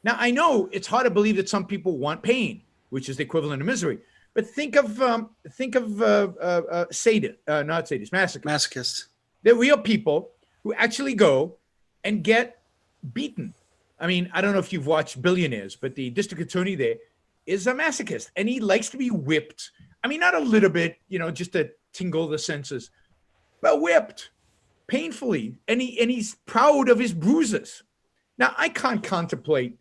Now, I know it's hard to believe that some people want pain, which is the equivalent of misery. But think of masochists. They're real people who actually go and get beaten. I mean, I don't know if you've watched Billionaires, but the district attorney there is a masochist, and he likes to be whipped. I mean, not a little bit, you know, just to tingle the senses, but whipped painfully, and he's proud of his bruises. Now, I can't contemplate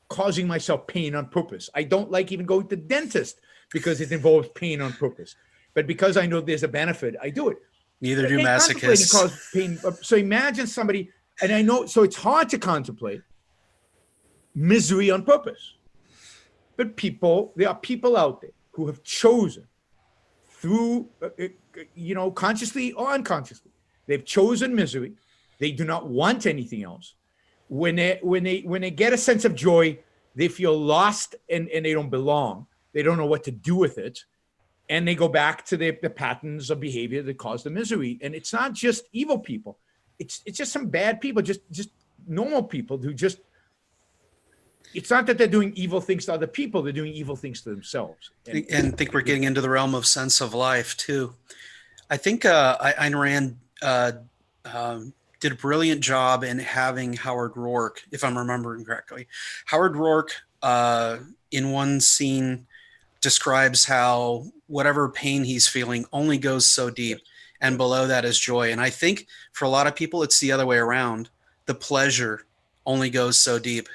causing myself pain on purpose. I don't like even going to the dentist because it involves pain on purpose. But because I know there's a benefit, I do it. Neither do masochists. Cause pain. So imagine somebody, and I know, so it's hard to contemplate misery on purpose. But there are people out there who have chosen through, you know, consciously or unconsciously, they've chosen misery. They do not want anything else. When they get a sense of joy, they feel lost and they don't belong. They don't know what to do with it. And they go back to the patterns of behavior that cause the misery. And it's not just evil people. It's just some bad people, just normal people who just, it's not that they're doing evil things to other people, they're doing evil things to themselves. And I think we're getting into the realm of sense of life too. I think Ayn Rand did a brilliant job in having Howard Rourke, if I'm remembering correctly. Howard Rourke, in one scene, describes how whatever pain he's feeling only goes so deep, and below that is joy. And I think for a lot of people, it's the other way around. The pleasure only goes so deep.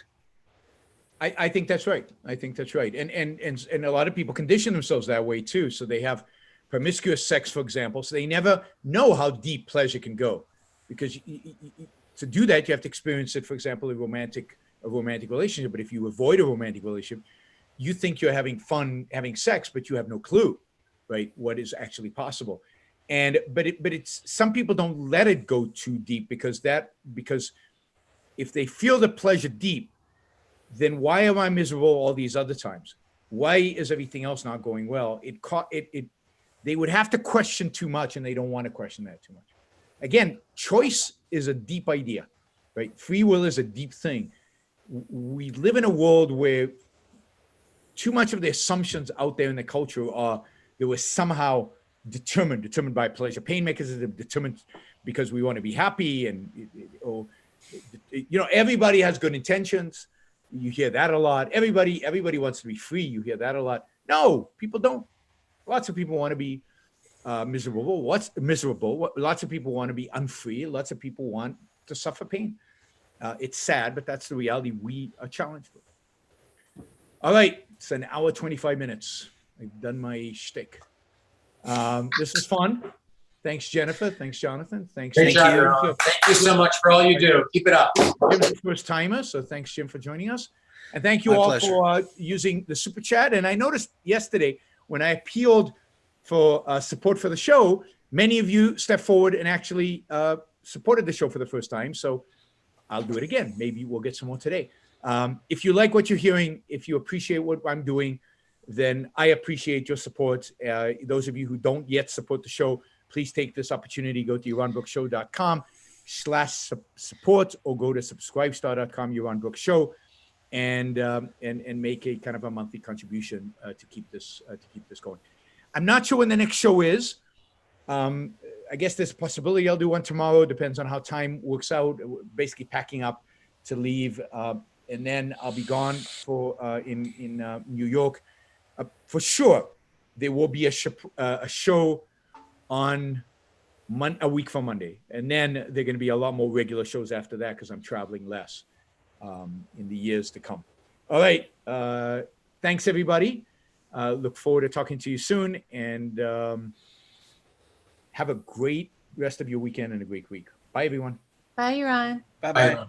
I think that's right. I think that's right. And a lot of people condition themselves that way too. So they have promiscuous sex, for example, so they never know how deep pleasure can go. Because to do that, you have to experience it, for example, a romantic relationship. But if you avoid a romantic relationship, you think you're having fun having sex, but you have no clue, right, what is actually possible. But it's some people don't let it go too deep because if they feel the pleasure deep, then why am I miserable all these other times? Why is everything else not going well? They would have to question too much, and they don't want to question that too much. Again, choice is a deep idea, right? Free will is a deep thing. We live in a world where too much of the assumptions out there in the culture are that we're somehow determined by pleasure. Pain mechanism determined because we want to be happy, and everybody has good intentions. You hear that a lot. Everybody wants to be free. You hear that a lot. No, people don't. Lots of people want to be miserable. What's miserable? Lots of people want to be unfree. Lots of people want to suffer pain. It's sad, but that's the reality we are challenged with. All right, it's an hour 25 minutes. I've done my shtick. This was fun. Thanks, Jennifer. Thanks, Jonathan. Thanks. Great job, you. Yaron. Thank you so much for all you do. Keep it up. Jim's the first timer, so thanks, Jim, for joining us. And thank you My all pleasure. for using the super chat. And I noticed yesterday when I appealed for support for the show, many of you stepped forward and actually supported the show for the first time. So I'll do it again. Maybe we'll get some more today. If you like what you're hearing, if you appreciate what I'm doing, then I appreciate your support. Those of you who don't yet support the show, please take this opportunity. Go to yaronbrookshow.com/support or go to subscribestar.com, Yaron Brook Show, and make a kind of a monthly contribution to keep this going. I'm not sure when the next show is. I guess there's a possibility I'll do one tomorrow. Depends on how time works out. Basically packing up to leave, and then I'll be gone for in New York. For sure, there will be a show on a week from Monday, and then there are going to be a lot more regular shows after that because I'm traveling less in the years to come. All right, thanks everybody. Look forward to talking to you soon, and have a great rest of your weekend and a great week. Bye, everyone. Bye, Yaron. Bye-bye. Bye.